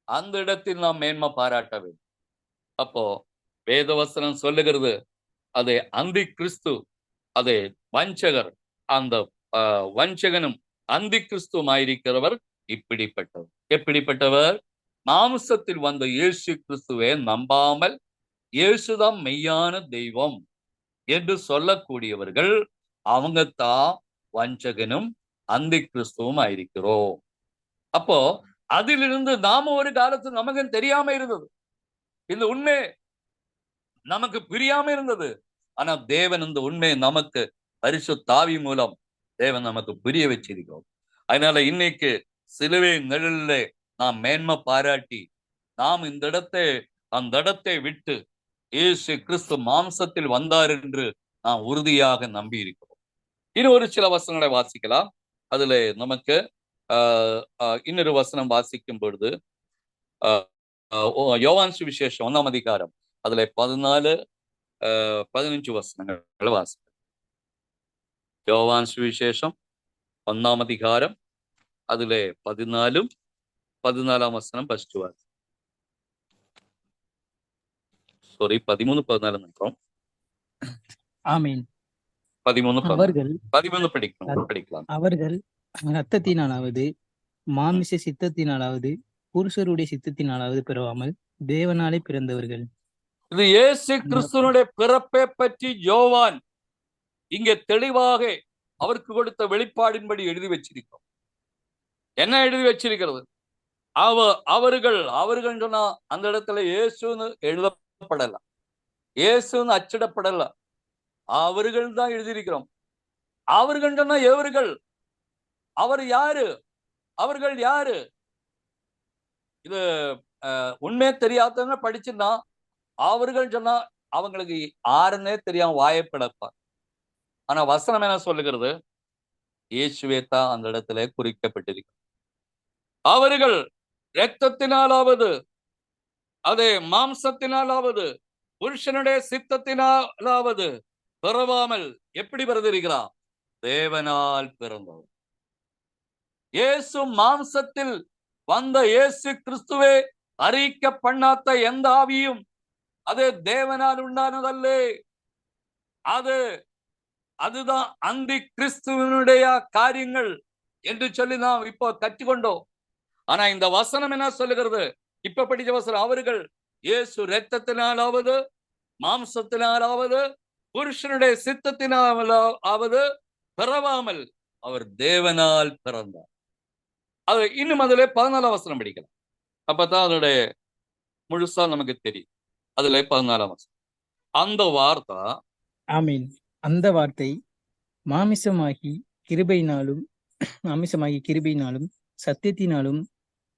அந்த இடத்தில் நாம் மேன்மை பாராட்ட வேண்டும். அப்போ வேதவசனம் சொல்லுகிறது, அதை அந்தி கிறிஸ்து, அதை வஞ்சகர், அந்த வஞ்சகனும் அந்தி கிறிஸ்துவாயிருக்கிறவர் இப்படிப்பட்டவர். எப்படிப்பட்டவர்? மாம்சத்தில் வந்த இயேசு கிறிஸ்துவை நம்பாமல் இயேசுதான் மெய்யான தெய்வம் என்று சொல்லக்கூடியவர்கள், அவங்க தான் வஞ்சகனும் அந்தி கிறிஸ்துவும் ஆயிருக்கிறோம். அப்போ அதிலிருந்து நாம ஒரு காலத்து நமக்கு தெரியாம இருந்தது, இந்த உண்மை நமக்கு புரியாம இருந்தது. ஆனா தேவன் இந்த உண்மை நமக்கு பரிசுத்த ஆவி மூலம் தேவன் நமக்கு புரிய வச்சிருக்கிறோம். அதனால இன்னைக்கு சிலுவை நிழலில் நாம் மேன்மை பாராட்டி, நாம் அந்த இடத்தை விட்டு இயேசு கிறிஸ்து மாம்சத்தில் வந்தார் என்று நாம் உறுதியாக நம்பி இருக்கிறோம். இன்னும் ஒரு சில வசனங்களை வாசிக்கலாம். அதுல நமக்கு இன்னொரு வசனம் வாசிக்கும் பொழுது யோவான் சுவிசேஷம் 1ஆம் அதிகாரம், அதுல 14-15 வசனங்கள் வாசிக்க. யோவான் சுவிசேஷம் 1ஆம் அதிகாரம், அதுல 14-14 வசனம் ஃபர்ஸ்ட் வாசி. 13-14 நினைக்கிறோம். ஆமீன். 13 படிக்கலாம். அவர்கள் இரத்தத்தினாலாவது மாமிச சித்தத்தினாலாவது புருஷருடைய சித்தத்தினாலாவது பிறவாமல் தேவனாலே பிறந்தவர்கள். இது இயேசு கிறிஸ்துவனுடைய பிறப்பை பற்றி யோவான் இங்கே தெளிவாக அவருக்கு கொடுத்த வெளிப்பாடின்படி எழுதி வச்சிருக்கிறோம். என்ன எழுதி வச்சிருக்கிறது? அவர்கள் சொன்னா அந்த இடத்துல இயேசுன்னு எழுதப்படல, இயேசுன்னு அச்சிடப்படல, அவர்கள் தான் எழுதியிருக்கிறோம். அவர்கள் சொன்னா எவர்கள்? அவர் யாரு? அவர்கள் யாரு? இது உண்மையே தெரியாதவங்க படிச்சுன்னா, அவர்கள் சொன்னா அவங்களுக்கு யாருன்னே தெரியாம வாயப்பிடப்பார். ஆனா வசனம் என்ன சொல்லுகிறது? இயேசுவே தான் அந்த இடத்துல குறிக்கப்பட்டிருக்கு. அவர்கள் இரத்தத்தினாலாவது அதே மாம்சத்தினாலாவது புருஷனுடைய சித்தத்தினாலாவது பிறவாமல் எப்படி பிறந்திருக்கிறார்? தேவனால் பிறந்தவர். இயேசு மாம்சத்தில் வந்த இயேசு கிறிஸ்துவே அறிக்க பண்ணாத எந்த ஆவியும் அது தேவனால் உண்டானதல்ல. அதுதான் அந்தி கிறிஸ்துவனுடைய காரியங்கள் என்று சொல்லி நாம் இப்போ கற்றுக்கொண்டோம். ஆனா இந்த வசனம் என்ன சொல்லுகிறது? இப்ப படிச்ச வசனம், அவர்கள் இயேசு இரத்தத்தினாலாவது மாம்சத்தினாலாவது புருஷனுடைய சித்தத்தினாலாவது பிறவாமல் அவர் தேவனால் பிறந்தார். அது இன்னும் அதுல 14 வசனம் படிக்கலாம். அப்பதான் அதோடைய முழுசா நமக்கு தெரியும். அதுல 14 வசனம், அந்த வார்த்தை, ஆமீன், அந்த வார்த்தை மாமிசமாகி கிருபையினாலும் சத்தியத்தினாலும்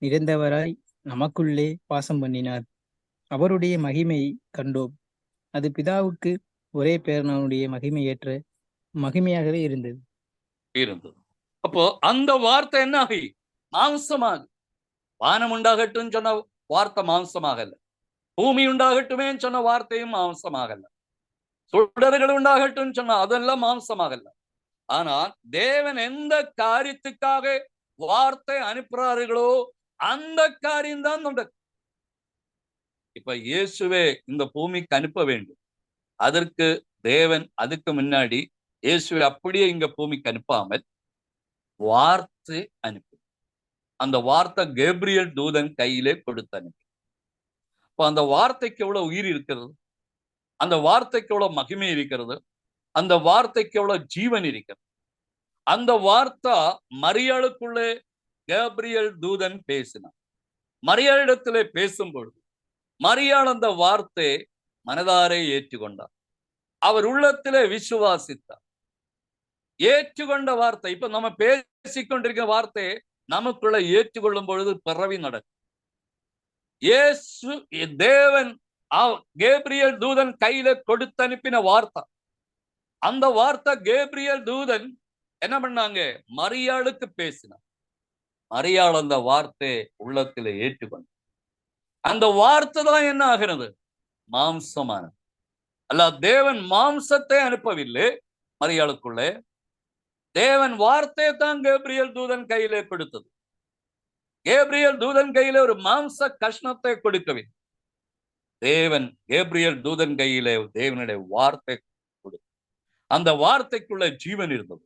நிறைந்தவராய் நமக்குள்ளே வாசம் பண்ணினார். அவருடைய மகிமையை கண்டோம். அது பிதாவுக்கு ஒரே பேரனுடைய மகிமை ஏற்ற மகிமையாகவே இருந்தது. அப்போ அந்த வார்த்தை என்ன ஆகி மாம்சமாக, வானம் உண்டாகட்டும் சொன்ன வார்த்தை மாம்சமாகல, பூமி உண்டாகட்டுமே சொன்ன வார்த்தையும் மாம்சமாகல, சுடர்கள் உண்டாகட்டும் சொன்ன அதெல்லாம் மாம்சமாகல. ஆனால் தேவன் எந்த காரியத்துக்காக வார்த்தை அனுப்புறார்களோ அந்த காரியம் தான் நடக்கும். இப்ப இயேசுவே இந்த பூமிக்கு அனுப்ப வேண்டும். அதற்கு தேவன் அதுக்கு முன்னாடி இயேசுவை அப்படியே இங்க பூமிக்கு அனுப்பாமல் வார்த்தை அனுப்பி, அந்த வார்த்தை கேப்ரியல் தூதன் கையிலே கொடுத்து அனுப்பி. இப்போ அந்த வார்த்தைக்கு எவ்வளவு உயிர் இருக்கிறது, அந்த வார்த்தைக்கு எவ்வளவு மகிமை இருக்கிறது, அந்த வார்த்தைக்கு எவ்வளவு ஜீவன் இருக்கிறது. அந்த வார்த்தை மரியாளுக்குள்ளே கேப்ரியல் தூதன் பேசினார். மரியாளிடத்திலே பேசும்பொழுது மரியாள் அந்த வார்த்தை மனதாரை ஏற்றுக்கொண்டார். அவர் உள்ளத்திலே விசுவாசித்தார். ஏற்றுக்கொண்ட வார்த்தை, இப்ப நம்ம பேசிக்கொண்டிருக்கிற வார்த்தை நமக்குள்ள ஏற்றுக்கொள்ளும் பொழுது பிறவி நடக்கும். தேவன் கேப்ரியல் தூதன் கையில கொடுத்து அனுப்பின வார்த்தை. அந்த வார்த்தை கேப்ரியல் தூதன் என்ன பண்ணாங்க? மரியாளுக்கு பேசினார். மரியாள் அந்த வார்த்தை உள்ளத்துல ஏற்றுக்கொண்டு, அந்த வார்த்தை தான் என்ன ஆகிறது? மாம்சமான. அல்ல, தேவன் மாம்சத்தை அனுப்பவில்லை மரியாளுக்குள்ளே. தேவன் வார்த்தையை தான் கேப்ரியல் தூதன் கையிலே கொடுத்தது. கேப்ரியல் தூதன் கையில ஒரு மாம்ச கஷ்ணத்தை கொடுக்கவில்லை. தேவன் கேப்ரியல் தூதன் கையிலே தேவனுடைய வார்த்தை கொடுத்து, அந்த வார்த்தைக்குள்ள ஜீவன் இருந்தது.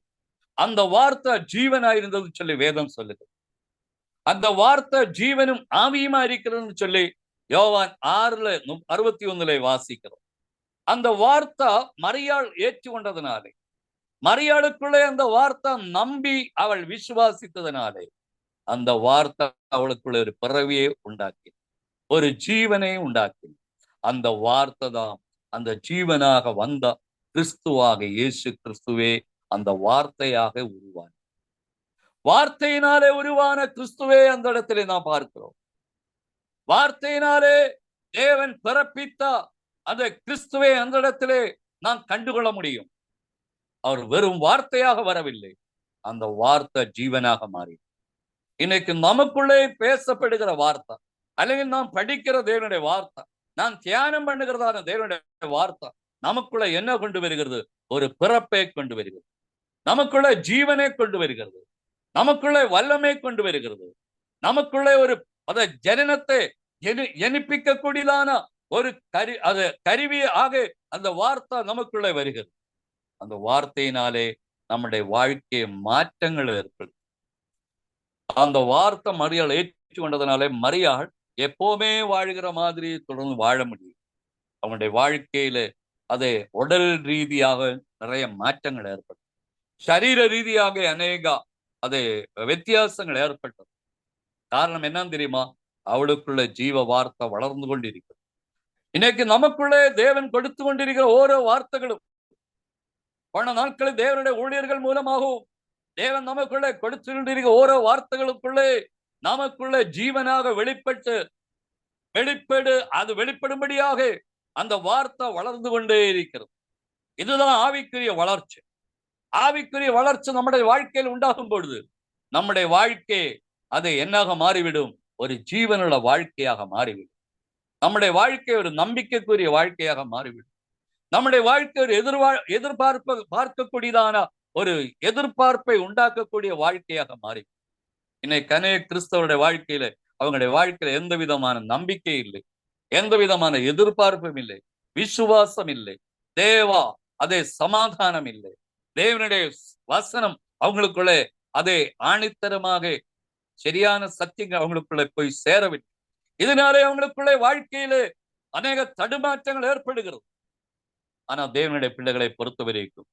அந்த வார்த்தை ஜீவனாயிருந்தது சொல்லி வேதம் சொல்லுது. அந்த வார்த்தை ஜீவனும் ஆவியுமா இருக்கிறதுன்னு சொல்லி யோவான் 6:61 வாசிக்கிறோம். அந்த வார்த்தை மரியாள் ஏற்றுக்கொண்டதுனாலே, மரியாளுக்குள்ளே அந்த வார்த்தை நம்பி அவள் விசுவாசித்ததுனாலே, அந்த வார்த்தை அவளுக்குள்ள ஒரு பிறவியை உண்டாக்கி, ஒரு ஜீவனை உண்டாக்கி. அந்த வார்த்தை தான் அந்த ஜீவனாக வந்த கிறிஸ்துவாக இயேசு கிறிஸ்துவே அந்த வார்த்தையாக உருவான. வார்த்தையினாலே உருவான கிறிஸ்துவே அந்த இடத்திலே நாம் பார்க்கிறோம். வார்த்தையினாலே தேவன் பிறப்பித்த அந்த கிறிஸ்துவை அந்த இடத்திலே நாம் கண்டுகொள்ள முடியும். அவர் வெறும் வார்த்தையாக வரவில்லை, அந்த வார்த்தை ஜீவனாக மாறி. இன்னைக்கு நமக்குள்ளே பேசப்படுகிற வார்த்தை, அல்லது நாம் படிக்கிற தேவனுடைய வார்த்தை, நாம் தியானம் பண்ணுகிறதான தேவனுடைய வார்த்தை நமக்குள்ள என்ன கொண்டு வருகிறது? ஒரு பிறப்பை கொண்டு வருகிறது, நமக்குள்ள ஜீவனை கொண்டு வருகிறது, நமக்குள்ளே வல்லமை கொண்டு வருகிறது, நமக்குள்ளே ஒரு ஜனனத்தை எனிப்பிக்கக்கூடியதான ஒரு கருவியாக அந்த வார்த்தை நமக்குள்ளே வருகிறது. அந்த வார்த்தையினாலே நம்முடைய வாழ்க்கை மாற்றங்கள் ஏற்படும். அந்த வார்த்தை மரியாள் ஏற்றுக்கொண்டதுனாலே மரியாள் எப்பவுமே வாழ்கிற மாதிரி தொடர்ந்து வாழ முடியும். அவனுடைய வாழ்க்கையில அது உடல் ரீதியாக நிறைய மாற்றங்கள் ஏற்படும், சரீர ரீதியாக அநேக அது வித்தியாசங்கள் ஏற்பட்டது. காரணம் என்னன்னு தெரியுமா? அவளுக்குள்ள ஜீவ வார்த்தை வளர்ந்து கொண்டிருக்கிறது. இன்னைக்கு நமக்குள்ளே தேவன் கொடுத்து கொண்டிருக்கிற ஓரோ வார்த்தைகளும் போன நாட்களில் தேவனுடைய ஊழியர்கள் மூலமாகவும் தேவன் நமக்குள்ளே கொடுத்து கொண்டிருக்கிற ஓரோ வார்த்தைகளுக்குள்ளே நமக்குள்ள ஜீவனாக வெளிப்படும்படியாக அந்த வார்த்தை வளர்ந்து கொண்டே இருக்கிறது. இதுதான் ஆவிக்குரிய வளர்ச்சி. ஆவிக்குரிய வளர்ச்சி நம்முடைய வாழ்க்கையில் உண்டாகும் பொழுது நம்முடைய வாழ்க்கை அது என்னாக மாறிவிடும்? ஒரு ஜீவனுள்ள வாழ்க்கையாக மாறிவிடும். நம்முடைய வாழ்க்கை ஒரு நம்பிக்கைக்குரிய வாழ்க்கையாக மாறிவிடும். நம்முடைய வாழ்க்கை ஒரு பார்க்கக்கூடியதான ஒரு எதிர்பார்ப்பை உண்டாக்கக்கூடிய வாழ்க்கையாக மாறிவிடும். இன்னைக்கு அநேக கிறிஸ்தவருடைய வாழ்க்கையில அவங்களுடைய வாழ்க்கையில எந்த விதமான நம்பிக்கை இல்லை, எந்த விதமான எதிர்பார்ப்பும் இல்லை, விசுவாசம் இல்லை, தேவா அதே சமாதானம் இல்லை, தேவனுடைய வசனம் அவங்களுக்குள்ளே அதை ஆணித்தரமாக சரியான சத்தியங்கள் அவங்களுக்குள்ளே போய் சேரவில்லை. இதனாலே அவங்களுக்குள்ளே வாழ்க்கையிலே அநேக தடுமாற்றங்கள் ஏற்படுகிறது. ஆனா தேவனுடைய பிள்ளைகளை பொறுத்தவரைக்கும்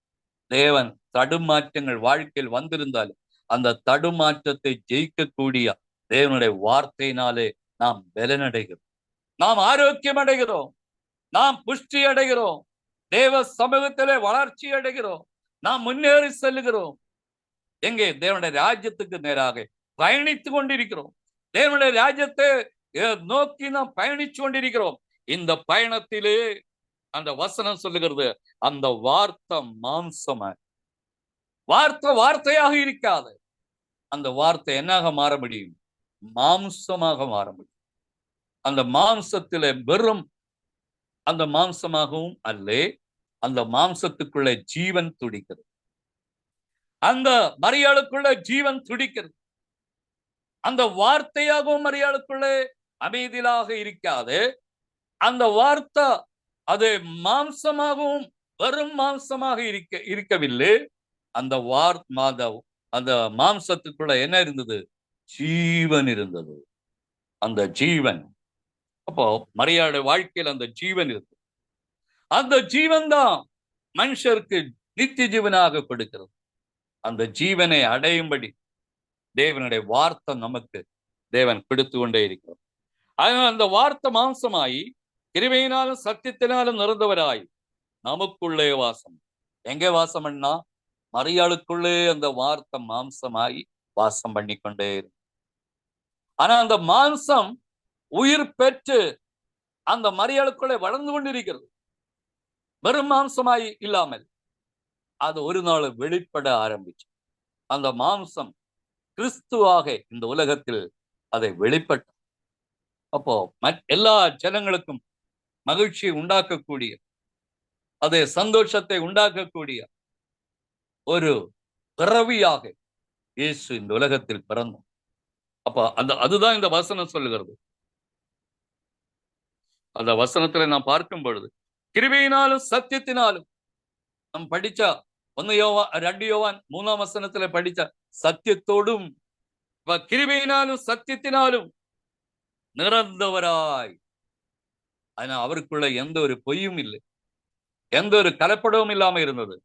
தேவன் தடுமாற்றங்கள் வாழ்க்கையில் வந்திருந்தாலும் அந்த தடுமாற்றத்தை ஜெயிக்கக்கூடிய தேவனுடைய வார்த்தையினாலே நாம் பலனடைகிறோம், நாம் ஆரோக்கியம் அடைகிறோம், நாம் புஷ்டி அடைகிறோம், தேவ சமூகத்திலே வளர்ச்சி அடைகிறோம், நாம் முன்னேறி செல்லுகிறோம். எங்கே? தேவனுடைய ராஜ்யத்துக்கு நேராக பயணித்து கொண்டிருக்கிறோம். தேவனுடைய ராஜ்யத்தை நோக்கி நாம் பயணிச்சு கொண்டிருக்கிறோம். இந்த பயணத்திலே அந்த வசனம் சொல்லுகிறது, அந்த வார்த்தை மாம்சமாக, வார்த்தையாக இருக்காது. அந்த வார்த்தை என்னாக மாற முடியும்? மாம்சமாக மாற முடியும். அந்த மாம்சத்திலே வெறும் அந்த மாம்சமாகவும் அல்லே, அந்த மாம்சத்துக்குள்ள ஜீவன் துடிக்கிறது. அந்த மரியாளுக்குள்ள ஜீவன் துடிக்கிறது. அந்த வார்த்தையாகவும் மரியாளுக்குள்ளே அமைதியாக இருக்காது. அந்த வார்த்தை அது மாம்சமாகவும் வெறும் மாம்சமாக இருக்கவில்லை. அந்த அந்த மாம்சத்துக்குள்ள என்ன இருந்தது? ஜீவன் இருந்தது. அந்த ஜீவன், அப்போ மரியாளுடைய வாழ்க்கையில் அந்த ஜீவன் இருந்தது. அந்த ஜீவன் தான் மனுஷருக்கு நித்திய ஜீவனாக கொடுக்கிறது. அந்த ஜீவனை அடையும்படி தேவனுடைய வார்த்தை நமக்கு தேவன் கொடுத்து கொண்டே இருக்கிறார். அதனால் அந்த வார்த்தை மாம்சமாயி கிருபையினாலும் சத்தியத்தினாலும் நிறந்தவராய் நமக்குள்ளே வாசம். எங்கே வாசம் பண்ணா? மரியாளுக்குள்ளே அந்த வார்த்தை மாம்சமாயி வாசம் பண்ணி கொண்டே இருக்கு. ஆனா அந்த மாம்சம் உயிர் பெற்று அந்த மரியாளுக்குள்ளே வளர்ந்து கொண்டிருக்கிறது. வெறும் மாம்சமாய் இல்லாமல் அது ஒரு நாள் வெளிப்பட ஆரம்பிச்சு. அந்த மாம்சம் கிறிஸ்துவாக இந்த உலகத்தில் அதை வெளிப்பட்ட. அப்போ எல்லா ஜனங்களுக்கும் மகிழ்ச்சியை உண்டாக்கக்கூடிய, அதே சந்தோஷத்தை உண்டாக்கக்கூடிய ஒரு பிறவியாக இயேசு இந்த உலகத்தில் பிறந்தார். அப்ப அதுதான் இந்த வசனம் சொல்லுகிறது. அந்த வசனத்துல நாம் பார்க்கும் பொழுது கிருபையினாலும் சத்தியத்தினாலும் நாம் படிச்ச 1 யோவான் 2 யோவான் 3ஆம் வசனத்துல படிச்ச சத்தியத்தோடும் கிருபையினாலும் சத்தியத்தினாலும் நிறந்தவராய். ஆனா அவருக்குள்ள எந்த ஒரு பொய்யும் இல்லை, எந்த ஒரு கலப்படமும் இல்லாம இருந்தது,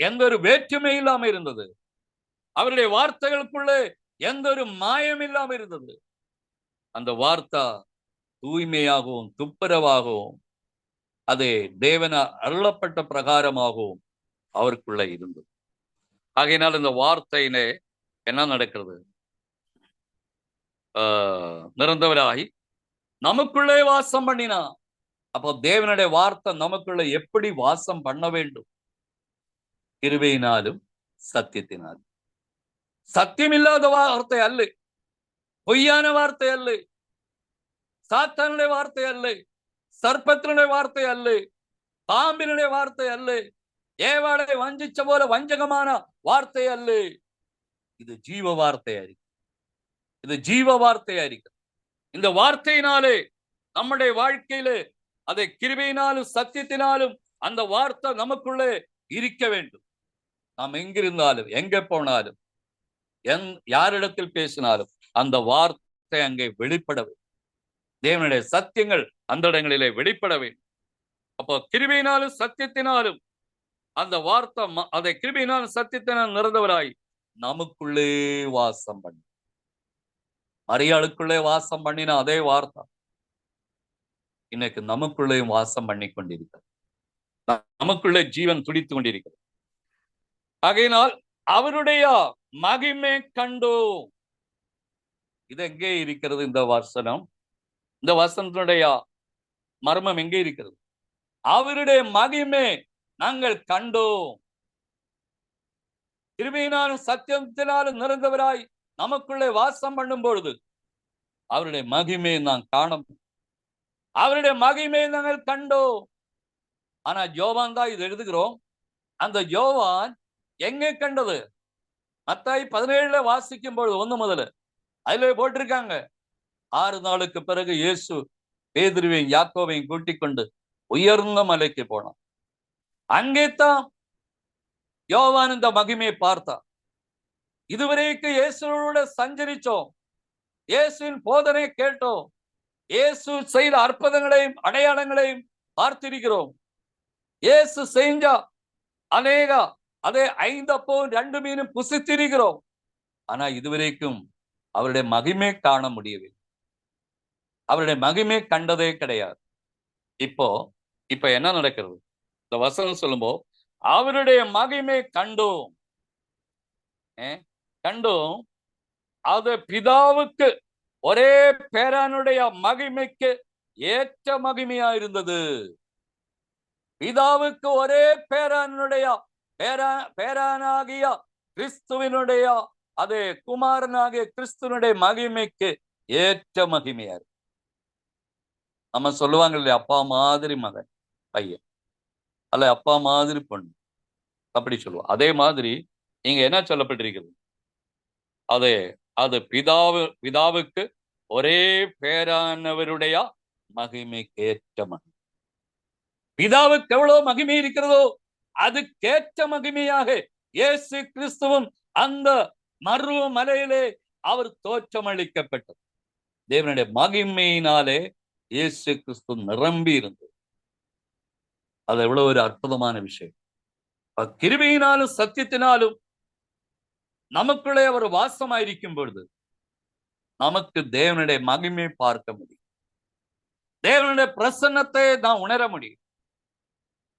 எந்த ஒரு வேற்றுமை இல்லாம இருந்தது. அவருடைய வார்த்தைகளுக்குள்ளே எந்த ஒரு மாயம் இல்லாம இருந்தது. அந்த வார்த்தை தூய்மையாகவும் துப்புரவாகவும் அது தேவன அருளப்பட்ட பிரகாரமாகவும் அவருக்குள்ள இருந்தது. ஆகையினால் இந்த வார்த்தையிலே என்ன நடக்கிறது? நிறந்தவராய் நமக்குள்ளே வாசம் பண்ணினா. அப்போ தேவனுடைய வார்த்தை நமக்குள்ள எப்படி வாசம் பண்ண வேண்டும்? கிருபையினாலும் சத்தியத்தினாலும். சத்தியம் இல்லாத வார்த்தை அல்ல, பொய்யான வார்த்தை அல்ல, சாத்தானுடைய வார்த்தை அல்ல, சர்ப்பத்தினுடைய வார்த்தை அல்ல, பாம்பினுடைய வார்த்தை அல்ல, ஏவாளை வஞ்சிச்ச போல வஞ்சகமான வார்த்தை அல்ல. இது ஜீவ வார்த்தையா இருக்கு. இது ஜீவ வார்த்தையா இருக்கு. இந்த வார்த்தையினாலே நம்முடைய வாழ்க்கையிலே அதை கிருபையினாலும் சத்தியத்தினாலும் அந்த வார்த்தை நமக்குள்ளே இருக்க வேண்டும். நாம் எங்கிருந்தாலும் எங்க போனாலும் யாரிடத்தில் பேசினாலும் அந்த வார்த்தை அங்கே வெளிப்பட வேண்டும். தேவனுடைய சத்தியங்கள் அந்த இடங்களிலே வெளிப்பட வேண்டும். அப்போ கிருபையினாலும் சத்தியத்தினாலும் அந்த வார்த்தை அதை கிருபையினாலும் சத்தியத்தினாலும் நிறந்தவராய் நமக்குள்ளே வாசம் பண்ணி. மரியாளுக்குள்ளே வாசம் பண்ணின அதே வார்த்தை இன்னைக்கு நமக்குள்ளேயும் வாசம் பண்ணி கொண்டிருக்கிறது. நமக்குள்ளே ஜீவன் துடித்து கொண்டிருக்கிறது. ஆகையினால் அவருடைய மகிமை கண்டோம். இது எங்கே இருக்கிறது? இந்த வசனம், இந்த வசனத்தினுடைய மர்மம் எங்கே இருக்கிறது? அவருடைய மகிமை நாங்கள் கண்டோம். கிருபையினாலும் சத்தியத்தினாலும் நிறைந்தவராய் நமக்குள்ளே வாசம் பண்ணும் பொழுது அவருடைய மகிமையை நாம் காண, அவருடைய மகிமையை நாங்கள் கண்டோம். ஆனா யோவான் தான் இது எழுதுகிறோம். அந்த யோவான் எங்கே கண்டது? மத்தாய் 17 வாசிக்கும் பொழுது 1 முதல்ல அதுல போட்டிருக்காங்க. 6 நாளுக்கு பிறகு இயேசு பேதுருவையும் யாக்கோவையும் கூட்டிக் கொண்டு உயர்ந்த மலைக்கு போனான். அங்கே தான் யோவான் இந்த மகிமையை பார்த்தான். இதுவரைக்கும் இயேசுவோட சஞ்சரிச்சோம், இயேசுவின் போதனை கேட்டோம், இயேசு செய்த அற்புதங்களையும் அடையாளங்களையும் பார்த்திருக்கிறோம். இயேசு செஞ்ச அநேக அதே 5 அப்பமும் 2 மீனும் புசித்திருக்கிறோம். ஆனா இதுவரைக்கும் அவருடைய மகிமை காண முடியவில்லை. அவருடைய மகிமை கண்டதே கிடையாது. இப்ப என்ன நடக்கிறது? இந்த வசனம் சொல்லும்போது அவருடைய மகிமை கண்டோம். கண்டோம். அது பிதாவுக்கு ஒரே பேரானுடைய மகிமைக்கு ஏற்ற மகிமையா இருந்தது. பிதாவுக்கு ஒரே பேரானுடைய பேரானாகிய கிறிஸ்துவனுடைய அதே குமாரனாகிய கிறிஸ்துவனுடைய மகிமைக்கு ஏற்ற மகிமையா இருக்கு. நம்ம சொல்லுவாங்க இல்லையா, அப்பா மாதிரி மகன் பையன், அல்ல அப்பா மாதிரி பொண்ணு, அப்படி சொல்லுவோம். அதே மாதிரி இங்க என்ன சொல்லப்பட்டிருக்கிறது? அது பிதாவுக்கு ஒரே பேரானவருடைய மகிமைக்கு ஏற்ற மகிமை. பிதாவுக்கு எவ்வளவு மகிமை இருக்கிறதோ அதுக்கேற்ற மகிமையாக இயேசு கிறிஸ்துவும் அந்த மருவ மலையிலே அவர் தோற்றமளிக்கப்பட்டது. தேவனுடைய மகிமையினாலே இயேசு கிறிஸ்து நிரம்பி இருந்தது. அது எவ்வளவு ஒரு அற்புதமான விஷயம். கிருபையினாலும் சத்தியத்தினாலும் நமக்குள்ளே அவர் வாசமாயிருக்கும் பொழுது நமக்கு தேவனுடைய மகிமை பார்க்க முடியும். தேவனுடைய பிரசன்னத்தை நாம் உணர முடியும்.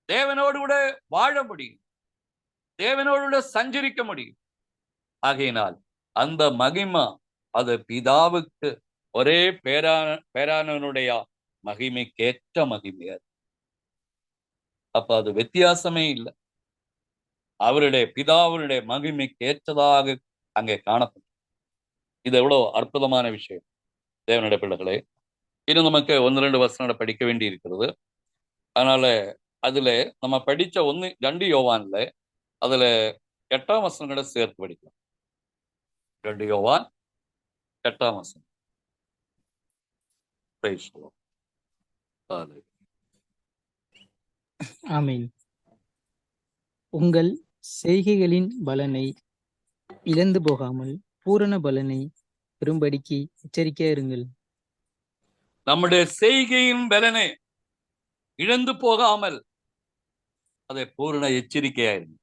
தேவனோடு கூட வாழ முடியும். தேவனோடு கூட சஞ்சரிக்க முடியும். ஆகையினால் அந்த மகிமை அது பிதாவுக்கு ஒரே பேரானவனுடைய மகிமைக்கேற்ற மகிமை. அப்ப அது வித்தியாசமே இல்லை. அவருடைய பிதாவுடைய மகிமைக்கு ஏற்றதாக அங்கே காணப்படும். இது எவ்வளவு அற்புதமான விஷயம் தேவனுடைய பிள்ளைகளே. இன்னும் நமக்கு 1-2 வசனங்களை படிக்க வேண்டி இருக்கிறது. அதனால அதுல நம்ம படிச்ச 2 யோவான்ல அதுல 8ஆம் வசனங்களை சேர்த்து படிக்கலாம். 2 யோவான் 8ஆம் வசனம். Praise the Lord. Hallelujah. ஆமென். உங்கள் செய்கைகளின் பலனை இழந்து போகாமல் பூரண பலனை பெறும்படிக்கு எச்சரிக்கையா இருங்கள். நம்முடைய செய்கையின் பலனை இழந்து போகாமல் அதை பூரண எச்சரிக்கையா இருங்க.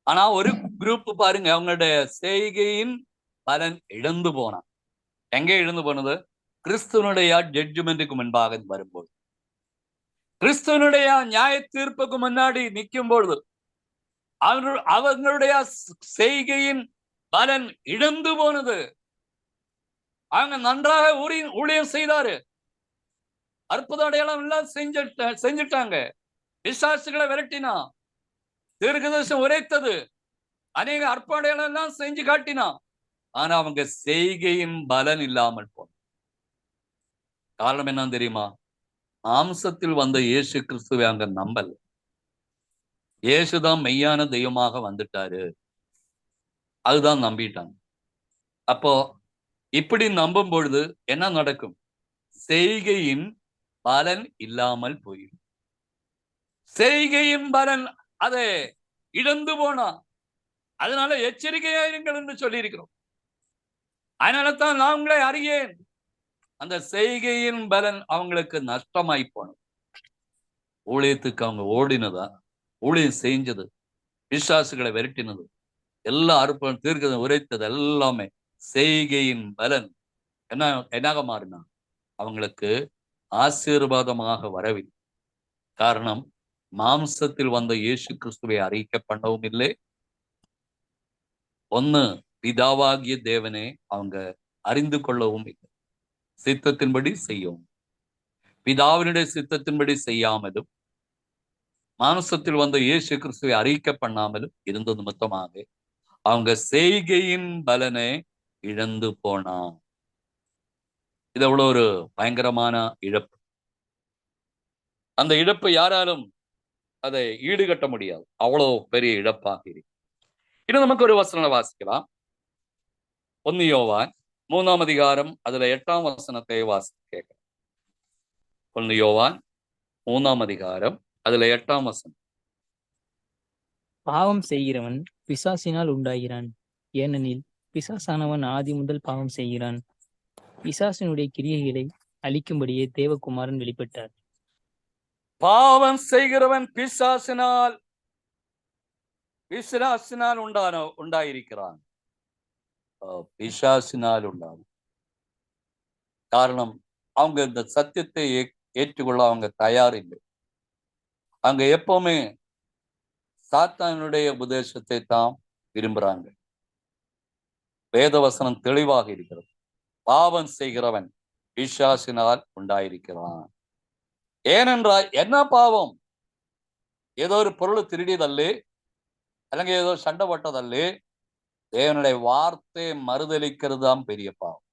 ஆனா ஒரு குரூப் பாருங்க, அவங்களுடைய செய்கையின் பலன் இழந்து போனான். எங்கே இழந்து போனது? கிறிஸ்துவனுடைய ஜட்ஜ்மெண்ட்டுக்கு முன்பாக வரும்போது, கிறிஸ்துவனுடைய நியாய தீர்ப்புக்கு முன்னாடி நிற்கும் பொழுது அவங்களுடைய செய்கையின் பலன் இழந்து போனது. அவங்க நன்றாக ஊழியம் செய்தாரு, அற்புத அடையாளம் எல்லாம் செஞ்சுட்டாங்க, விசுவாசிகளை விரட்டினா, தீர்க்கதரிசனம் உரைத்தது, அநேக அற்புத அடையாளம் எல்லாம் செஞ்சு காட்டினா. ஆனா அவங்க செய்கையின் பலன் இல்லாமல் போன காரணம் என்னன்னு தெரியுமா? மாம்சத்தில் வந்த இயேசு கிறிஸ்துவை அங்க நம்பல. இயேசுதான் மெய்யான தெய்வமாக வந்துட்டாரு, அதுதான் நம்பிட்டாங்க. அப்போ இப்படி நம்பும் பொழுது என்ன நடக்கும்? செய்கையின் பலன் இல்லாமல் போயிடும். செய்கையின் பலன் அதை இழந்து போனா, அதனால எச்சரிக்கையாயிருங்கள் என்று சொல்லி இருக்கிறோம். அதனால தான் நான் உங்களை அறியேன். அந்த செய்கையின் பலன் அவங்களுக்கு நஷ்டமாய் போனது. ஊழியத்துக்கு அவங்க ஓடினதா, ஊழியம் செஞ்சது, விசுவாசிகளை விரட்டினது, எல்லா அற்புதம் தீர்க்கதை உரைத்தது எல்லாமே செய்கையின் பலன் என்னாக மாறினா அவங்களுக்கு ஆசீர்வாதமாக வரவில்லை. காரணம், மாம்சத்தில் வந்த இயேசு கிறிஸ்துவை அறிக்கை பண்ணவும் இல்லை. ஒன்னு பிதாவாகிய தேவனே அவங்க அறிந்து கொள்ளவும் இல்லை. சித்தத்தின்படி செய்யவும், பிதாவினுடைய சித்தத்தின்படி செய்யாமலும், மாம்சத்தில் வந்த இயேசு கிறிஸ்துவை அறிக்கை பண்ணாமலும் இருந்தது நிமித்தமாக அவங்க செய்கையின் பலனை இழந்து போனான். இது எவ்வளவு ஒரு பயங்கரமான இழப்பு. அந்த இழப்பு யாராலும் அதை ஈடுகட்ட முடியாது, அவ்வளவு பெரிய இழப்பாக இருக்கு. இன்னும் நமக்கு ஒரு வசனம் வாசிக்கலாம். 1 யோவான் 3ஆம் அதிகாரம் அதுல 8ஆம் வசனத்தை வாசிக்க. 1 யோவான் 3ஆம் அதிகாரம் அதுல 8ஆம் வசனம். பாவம் செய்கிறவன் பிசாசினால் உண்டாகிறான், ஏனெனில் பிசாசானவன் ஆதி முதல் பாவம் செய்கிறான். பிசாசினுடைய கிரியைகளை அழிக்கும்படியே தேவகுமாரன் வெளிப்பட்டார். பாவம் செய்கிறவன் பிசாசினால் உண்டாயிருக்கிறான். பிசாசினால் உண்டாகும். காரணம், அவங்க இந்த சத்தியத்தை ஏற்றுக்கொள்ள அவங்க தயார் இல்லை. அங்க எப்பவுமே சாத்தானுடைய உபதேசத்தை தான் விரும்புறாங்க. வேதவசனம் தெளிவாக இருக்கிறது. பாவம் செய்கிறவன் பிசாசினால் உண்டாயிருக்கிறான். ஏனென்றால் என்ன பாவம்? ஏதோ ஒரு பொருள் திருடியதல்லே, அல்லங்க ஏதோ சண்டை போட்டதல்லே, தேவனுடைய வார்த்தை மறுதலிக்கிறது தான் பெரிய பாவம்.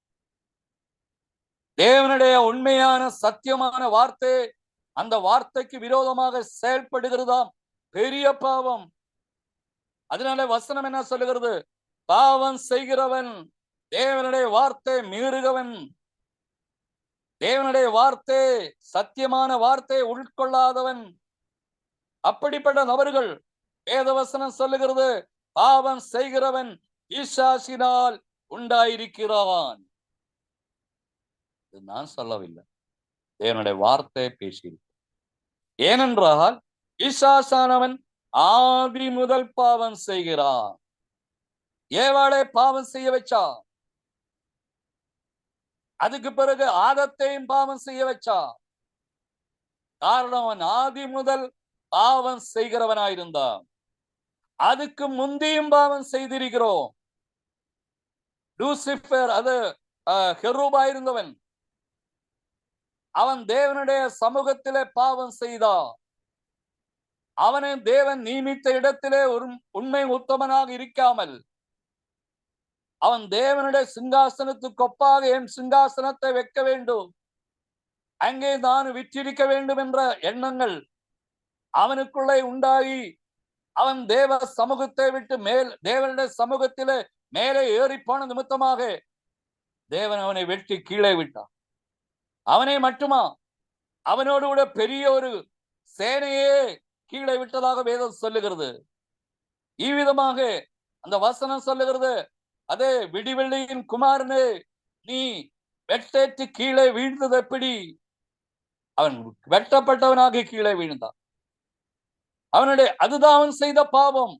தேவனுடைய உண்மையான சத்தியமான வார்த்தை, அந்த வார்த்தைக்கு விரோதமாக செயல்படுகிறதாம் பெரிய பாவம். அதனால வசனம் என்ன சொல்லுகிறது? பாவம் செய்கிறவன் தேவனுடைய வார்த்தை மீறுகிறவன், தேவனுடைய வார்த்தை சத்தியமான வார்த்தை உட்கொள்ளாதவன், அப்படிப்பட்ட நபர்கள் வேதவசனம் சொல்லுகிறது பாவம் செய்கிறவன் பிசாசினால் உண்டாயிருக்கிறான். நான் சொல்லவில்லை, தேவனுடைய வார்த்தை பேசியிருக்கு. ஏனென்றால் பிசாசானவன் ஆதி முதல் பாவம் செய்கிறான். ஏவாளை பாவம் செய்ய வச்சா, அதுக்கு பிறகு ஆதத்தையும் பாவம் செய்ய வச்சா. காரணம், அவன் ஆதி முதல் பாவம் செய்கிறவனாயிருந்தான். அதுக்கு முந்தியும் பாவம் செய்திருக்கிறோம். லூசிபர் அது ஹெரூபா இருந்தவன், அவன் தேவனுடைய சமூகத்திலே பாவம் செய்தான். அவனை தேவன் நியமித்த இடத்திலே ஒரு உண்மை உத்தமனாக இருக்காமல் அவன் தேவனுடைய சிங்காசனத்துக்கு ஒப்பாக என் சிங்காசனத்தை வைக்க வேண்டும், அங்கே நான் விற்றிருக்க வேண்டும் என்ற எண்ணங்கள் அவனுக்குள்ளே உண்டாகி அவன் தேவ சமூகத்தை விட்டு தேவனுடைய சமூகத்திலே மேலே ஏறி போன நிமித்தமாக தேவன் அவனை வெட்டி கீழே விட்டான். அவனை மட்டுமா, அவனோடு கூட பெரிய ஒரு சேனையே கீழே விட்டதாக வேதம் சொல்லுகிறது. இவ்விதமாக அந்த வசனம் சொல்லுகிறது, அதே விடிவெள்ளியின் குமாரனே, நீ வெட்டேற்று கீழே வீழ்ந்தது எப்படி? அவன் வெட்டப்பட்டவனாக கீழே வீழ்ந்தான். அதுதான் அவன் செய்த பாவம்.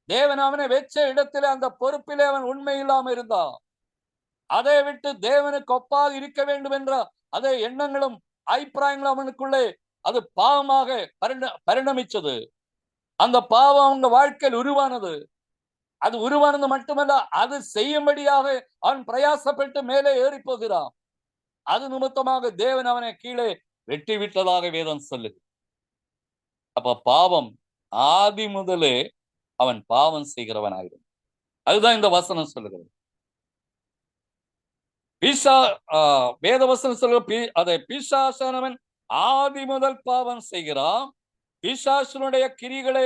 தேவன் அவனை வெச்ச இடத்திலே அந்த பொறுப்பிலே அவன் உண்மை இல்லாம இருந்தான். அதை விட்டு தேவனுக்கு ஒப்பாக இருக்க வேண்டும் என்ற அதே எண்ணங்களும் அபிப்பிராயங்களும் அவனுக்குள்ளே அது பாவமாக பரிணமிச்சது. அந்த பாவம் அவங்க வாழ்க்கையில் உருவானது. அது உருவானது மட்டுமல்ல, அது செய்யும்படியாக அவன் பிரயாசப்பட்டு மேலே ஏறி போகிறான். அது நிமித்தமாக தேவன் அவனை கீழே வெட்டி விட்டதாக வேதம் சொல்லு. அப்ப பாவம் ஆதி முதலே அவன் பாவம் செய்கிறவன் ஆயிடும். அதுதான் இந்த வசனம் சொல்லுகிறது. வேத வசனம் சொல்லுற அதை பிசாசானவன் ஆதி முதல் பாவம் செய்கிறான். பிசாசனுடைய கிரிகளை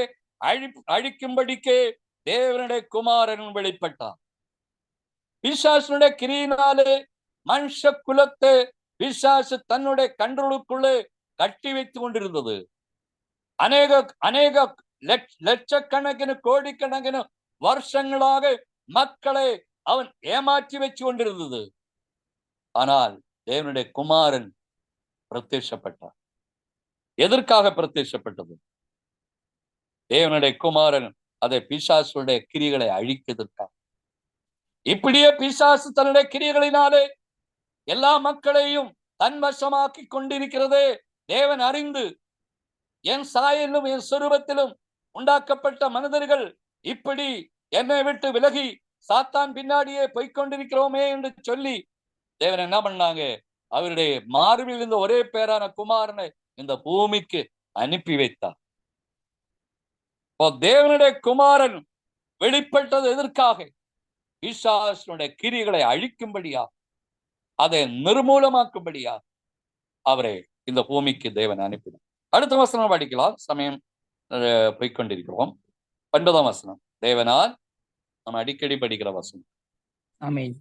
அழிக்கும்படிக்கே தேவனுடைய குமாரன் வெளிப்பட்டான். பிசாசனுடைய கிரியினாலே மனுஷ குலத்தை பிசாசு தன்னுடைய கண்ட்ரோலுக்குள்ளே கட்டி வைத்துக் கொண்டிருந்தது. அநேக லட்சக்கணக்கிന് கோடிக்கணக்கிന് வருஷங்களாக மக்களை அவன் ஏமாற்றி வச்சு கொண்டிருந்தது. ஆனால் தேவனுடைய குமாரன் பிரத்யட்சப்பட்டார். எதற்காக பிரத்யட்சப்பட்டது? தேவனுடைய குமாரன் அதை பிசாசுடைய கிரிகளை அழிக்கிறதற்காக. இப்படியே பிசாசு தன்னுடைய கிரிகளினாலே எல்லா மக்களையும் தன் வசமாக்கி கொண்டிருக்கிறதே தேவன் அறிந்து, என் சாயலிலும் என் சொரூபத்திலும் உண்டாக்கப்பட்ட மனிதர்கள் இப்படி என்னை விட்டு விலகி சாத்தான் பின்னாடியே போய்கொண்டிருக்கிறோமே என்று சொல்லி தேவன் என்ன பண்ணாங்க? அவருடைய மார்பில் இருந்த ஒரே பேரான குமாரனை இந்த பூமிக்கு அனுப்பி வைத்தார். தேவனுடைய குமாரன் வெளிப்பட்டது எதற்காக? பிசாசுடைய கிரிகளை அழிக்கும்படியா, அதை நிர்மூலமாக்கும்படியா அவரை இந்த பூமிக்கு தேவன் அனுப்பினார். அடுத்த வசனம் படிக்கலாம், சமயம் போய்கொண்டிருக்கிறோம். 9ஆம் வசனம், தேவனால் நம்ம அடிக்கடி படிக்கிற வசனம். ஆமென்.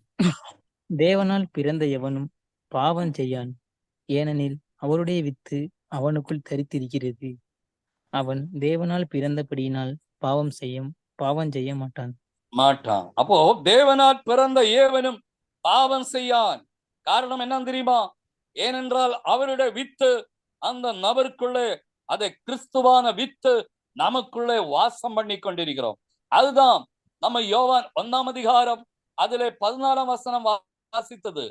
தேவனால் பிறந்த எவனும் பாவம் செய்யான், ஏனெனில் அவருடைய வித்து அவனுக்குள் தரித்திருக்கிறது. அவன் தேவனால் பிறந்தபடியினால் பாவம் செய்ய மாட்டான். அப்போ தேவனால் பிறந்த ஏவனும் பாவம் செய்யான். காரணம் என்ன தெரியுமா? ஏனென்றால் அவருடைய வித்து அந்த நபருக்குள்ளே, அதை கிறிஸ்துவான வித்து நமக்குள்ளே வாசம் பண்ணி கொண்டிருக்கிறோம். அதுதான் நம்ம யோவான் 1ஆம் அதிகாரம் அதிலே 14ஆம் வசனம் வாசித்தது.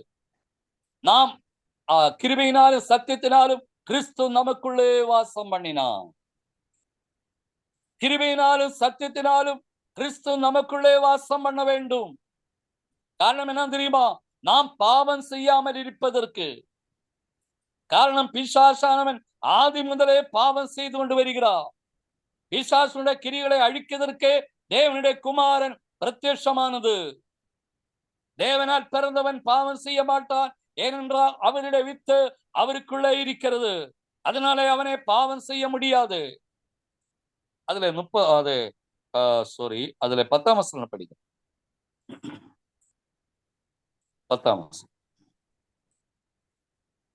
நாம் கிருபையினாலும் சத்தியத்தினாலும் கிறிஸ்து நமக்குள்ளே வாசம் பண்ணினான். கிருபையினாலும் சத்தியத்தினாலும் கிறிஸ்து நமக்குள்ளே வாசம் பண்ண வேண்டும். காரணம் என்ன தெரியுமா? நாம் பாவம் செய்யாமல் இருப்பதற்கு. காரணம் பிசாசானவன் ஆதி முதலே பாவம் செய்து கொண்டு வருகிறார். பிசாசுடைய கிரிகளை அழிப்பதற்கே தேவனுடைய குமாரன் பிரத்யட்சமானது. தேவனால் பிறந்தவன் பாவம் செய்ய மாட்டான், ஏனென்றால் அவருடைய வித்து அவருக்குள்ளே இருக்கிறது. அதனாலே அவனை பாவம் செய்ய முடியாது. அதுல 10ஆம் வசனம் படிக்க. 10ஆம் வசனம்.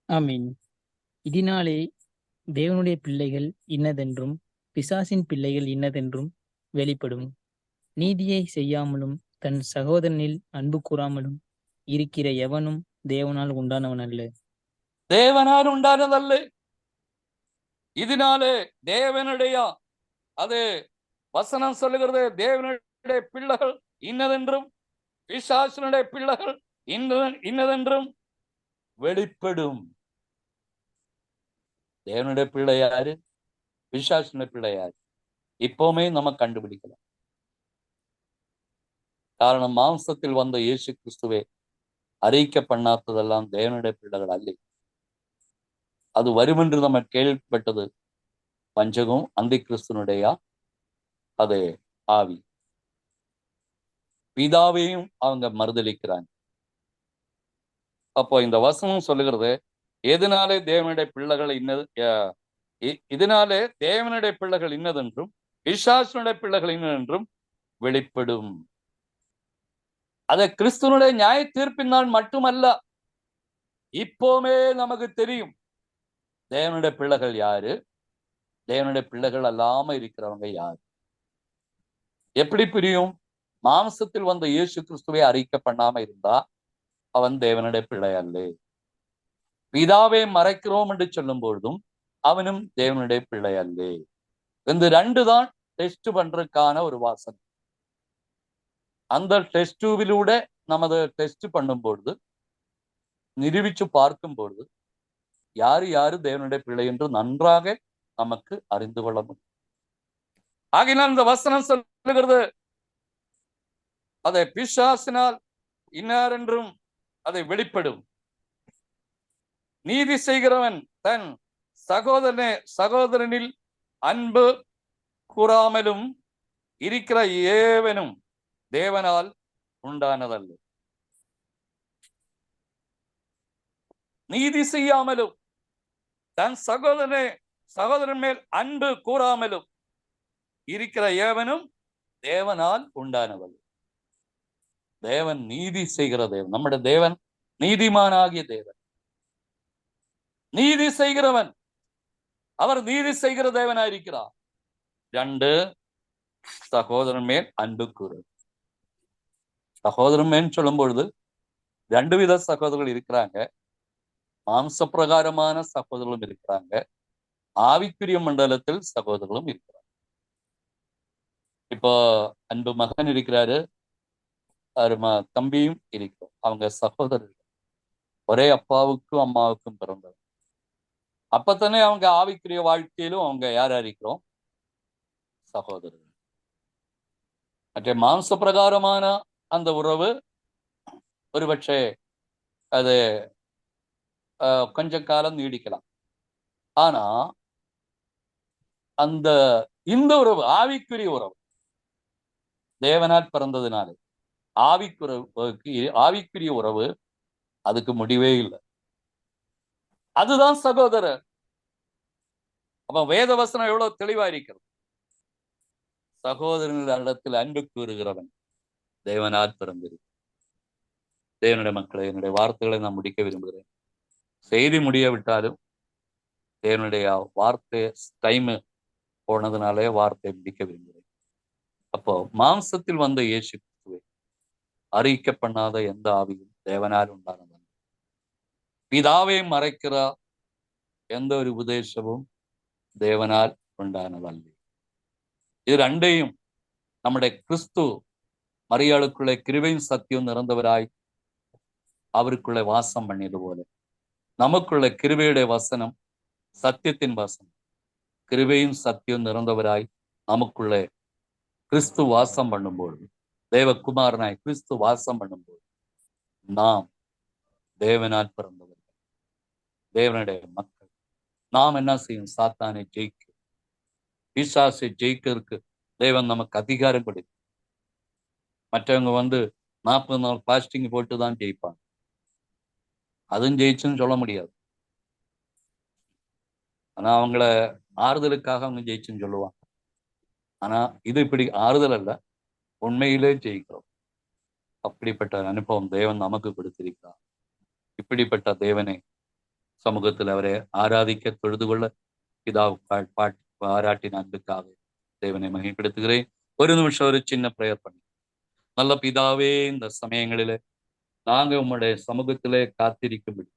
ஆமீன். இதனாலே தேவனுடைய பிள்ளைகள் இன்னதென்றும் பிசாசின் பிள்ளைகள் இன்னதென்றும் வெளிப்படும். நீதியை செய்யாமலும் தன் சகோதரனில் அன்பு கூறாமலும் இருக்கிற எவனும் தேவனால் உண்டானவன் அல்ல. தேவனால் உண்டானதல்ல. இதனாலே தேவனுடைய அது வசனம் சொல்லுகிறது, தேவனுடைய பிள்ளைகள் இன்னதென்றும் பிசாசினுடைய பிள்ளைகள் இன்னதென்றும் வெளிப்படும். தேவனுடைய பிள்ளை யாரு, பிசாசினுடைய பிள்ளை யாரு? இப்பவுமே நம்ம கண்டுபிடிக்கலாம். காரணம், மாம்சத்தில் வந்த இயேசு கிறிஸ்துவே அறிக்கை பண்ணாததெல்லாம் தேவனுடைய பிள்ளைகள் அல்ல. அது வரும் என்று நம்ம கேள்விப்பட்டது பஞ்சகம் அந்தி கிறிஸ்துனுடைய அதே ஆவி. பிதாவையும் அவங்க மறுதலிக்கிறாங்க. அப்போ இந்த வசனம் சொல்லுகிறது, எதனாலே தேவனுடைய பிள்ளைகள் இன்னது இதனாலே தேவனுடைய பிள்ளைகள் இன்னதென்றும் பிசாசனுடைய பிள்ளைகள் இன்னதென்றும் வெளிப்படும். அதை கிறிஸ்துவனுடைய நியாய தீர்ப்பினால் மட்டுமல்ல, இப்போமே நமக்கு தெரியும் தேவனுடைய பிள்ளைகள் யாரு, தேவனுடைய பிள்ளைகள் அல்லாம இருக்கிறவங்க யாரு. எப்படி புரியும்? மாம்சத்தில் வந்த இயேசு கிறிஸ்துவை அறிக்கை பண்ணாம இருந்தா அவன் தேவனுடைய பிள்ளை அல்ல. பிதாவை மறைக்கிறோம் என்று சொல்லும் பொழுதும் அவனும் தேவனுடைய பிள்ளை அல்ல. இந்த ரெண்டு தான் டெஸ்ட் பண்றதுக்கான ஒரு வாசனை. அந்த டெஸ்ட் டியூபிலூட நமது டெஸ்ட் பண்ணும் பொழுது, நிரூபிச்சு பார்க்கும் பொழுது யாரு யாரு தேவனுடைய பிள்ளை என்று நன்றாக நமக்கு அறிந்து கொள்ள முடியும். ஆகினால் இந்த வசனம் சொல்லுகிறது, அதை பிசாசினால் இன்னார் என்றும் அதை வெளிப்படும். நீதி செய்கிறவன் தன் சகோதரனில் அன்பு கூறாமலும் இருக்கிற ஏவனும் தேவனால் உண்டானதல்ல. நீதி செய்யாமலும் தன் சகோதரன் மேல் அன்பு கூறாமலும் இருக்கிற ஏவனும் தேவனால் உண்டானவள். தேவன் நீதி செய்கிற தேவன். நம்முடைய தேவன் நீதிமானாகிய தேவன், நீதி செய்கிறவன். அவர் நீதி செய்கிற தேவனாயிருக்கிறார். ரெண்டு, சகோதரன் மேல் அன்பு கூறு. சகோதரன் மேல் சொல்லும் பொழுது ரெண்டு வித சகோதரர்கள் இருக்கிறாங்க. மாம்ச பிரகாரமான சகோதரர்களும் இருக்கிறாங்க, ஆவிக்குரிய மண்டலத்தில் சகோதரர்களும் இருக்கிறாங்க. இப்போ அன்பு மகன் இருக்கிறாரு, தம்பியும் இருக்கிறோம். அவங்க சகோதரர்கள், ஒரே அப்பாவுக்கும் அம்மாவுக்கும் பிறந்தவர். அப்பத்தானே அவங்க ஆவிக்குரிய வாழ்க்கையிலும் அவங்க யாரா இருக்கிறோம்? சகோதரர்கள். மற்ற மாம்ச பிரகாரமான அந்த உறவு ஒருபட்சே அது கொஞ்ச காலம் நீடிக்கலாம். ஆனா இந்த உறவு ஆவிக்குரிய உறவு, தேவனால் பிறந்ததுனாலே ஆவிக்குரிய உறவு அதுக்கு முடிவே இல்லை. அதுதான் சகோதரர். அப்ப வேத வசனம் எவ்வளவு தெளிவா இருக்கிறது. சகோதரனிடத்தில் அன்பு கூறுகிறவன் தேவனால் பிறந்திருக்கு. தேவனுடைய மக்களை, என்னுடைய வார்த்தைகளை நான் முடிக்க விரும்புகிறேன். செய்தி முடிய விட்டாலும் தேவனுடைய வார்த்தை டைம் போனதுனாலே வார்த்தை முடிக்க விரும்புகிறேன். அப்போ மாம்சத்தில் வந்த இயேசு கிறிஸ்துவை அறிக்கை பண்ணாத எந்த ஆவியும் தேவனால் உண்டானது. பிதாவை மறைக்கிற எந்த ஒரு உபதேசமும் தேவனால் உண்டானதல்ல. இது ரெண்டையும் நம்முடைய கிறிஸ்து மரியாளுக்குள்ளே கிருபையும் சத்தியம் நிறந்தவராய் அவருக்குள்ளே வாசம் பண்ணியது போல நமக்குள்ள கிருபையுடைய வசனம், சத்தியத்தின் வசனம், கிருபையும் சத்தியம் நிறந்தவராய் நமக்குள்ளே கிறிஸ்து வாசம் பண்ணும்போது, தேவகுமாரனாய் கிறிஸ்து வாசம் பண்ணும்போது நாம் தேவனால் பிறந்தவர்கள், தேவனுடைய மக்கள். நாம் என்ன செய்யும்? சாத்தானை ஜெயிக்க, பிசாசை ஜெயிக்கிறதுக்கு தேவன் நமக்கு அதிகாரம் கொடுக்கும். மற்றவங்க 40 நாள் பாஸ்டிங் போட்டு தான் ஜெயிப்பாங்க. அதுவும் ஜெயிச்சுன்னு சொல்ல முடியாது. ஆனா அவங்கள ஆறுதலுக்காக அவங்க ஜெயிச்சுன்னு சொல்லுவாங்க. ஆனா இது இப்படி ஆறுதல் அல்ல, உண்மையிலே ஜெயிக்கிறோம். அப்படிப்பட்ட அனுபவம் தேவன் நமக்கு கொடுத்திருக்கிறார். இப்படிப்பட்ட தேவனை சமூகத்தில் அவரை ஆராதிக்க, தொழுது கொள்ள பாராட்டின அன்புக்காக தேவனை மகிமைப்படுத்துகிறேன். ஒரு நிமிஷம் ஒரு சின்ன பிரேயர் பண்ணி. நல்ல பிதாவே, இந்த சமயங்களில நாங்க உம்முடைய சமூகத்திலே காத்திருக்கும்படி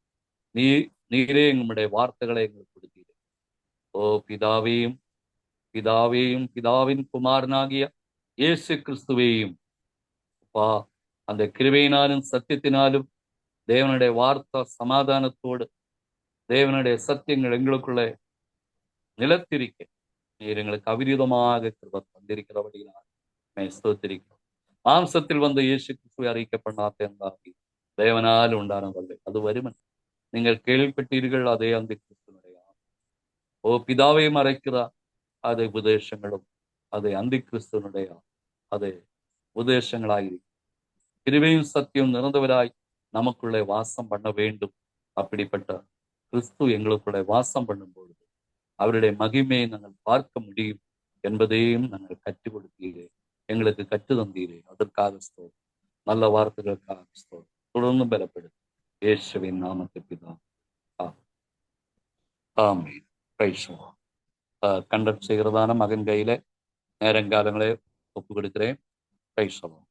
நீரே எங்களுடைய வார்த்தைகளை எங்களுக்கு கொடுத்தீர்கள். ஓ பிதாவையும் பிதாவின் குமாரனாகிய இயேசு கிறிஸ்துவையும் அந்த கிருபையினாலும் சத்தியத்தினாலும் தேவனுடைய வார்த்தை சமாதானத்தோடு தேவனுடைய சத்தியங்கள் எங்களுக்குள்ளே நிலத்திரிக்க நீர் எங்களுக்கு அவிரீதமாக கிருபை தந்திருக்கிறபடியால் ஸ்தோத்திரிக்கிறோம். மாம்சத்தில் வந்த இயேசு கிறிஸ்துவை அறிக்கப்படாத தேவனால் உண்டானவர்கள் அது வருமன். நீங்கள் கேள்விப்பட்டீர்கள், அதே அந்த கிறிஸ்துவனுடைய பிதாவை மறைக்கிற அது உபதேசங்களும் அது அந்தி கிறிஸ்துவனுடைய அது உபதேசங்களாயிரு. கிருபையும் சத்தியம் நிறந்தவராய் நமக்குள்ளே வாசம் பண்ண வேண்டும். அப்படிப்பட்ட கிறிஸ்து எங்களுக்குள்ளே வாசம் பண்ணும் பொழுது அவருடைய மகிமையை நாங்கள் பார்க்க முடியும் என்பதையும் நாங்கள் கற்றுக் கொடுத்தீரே, எங்களுக்கு கற்று தந்தீரே. அதற்காக ஸ்தோத்திரம். நல்ல வார்த்தைகளுக்காக ஸ்தோத்திரம். தொடர்ந்து பலப்படும் இயேசுவின் நாமத்துக்கு தான். ஆமென். Praise the lord. கண்டக்ட் செய்கிறதான மகன் கையில நேரங்காலங்களே ஒப்பு கொடுக்கிறேன். Praise the Lord.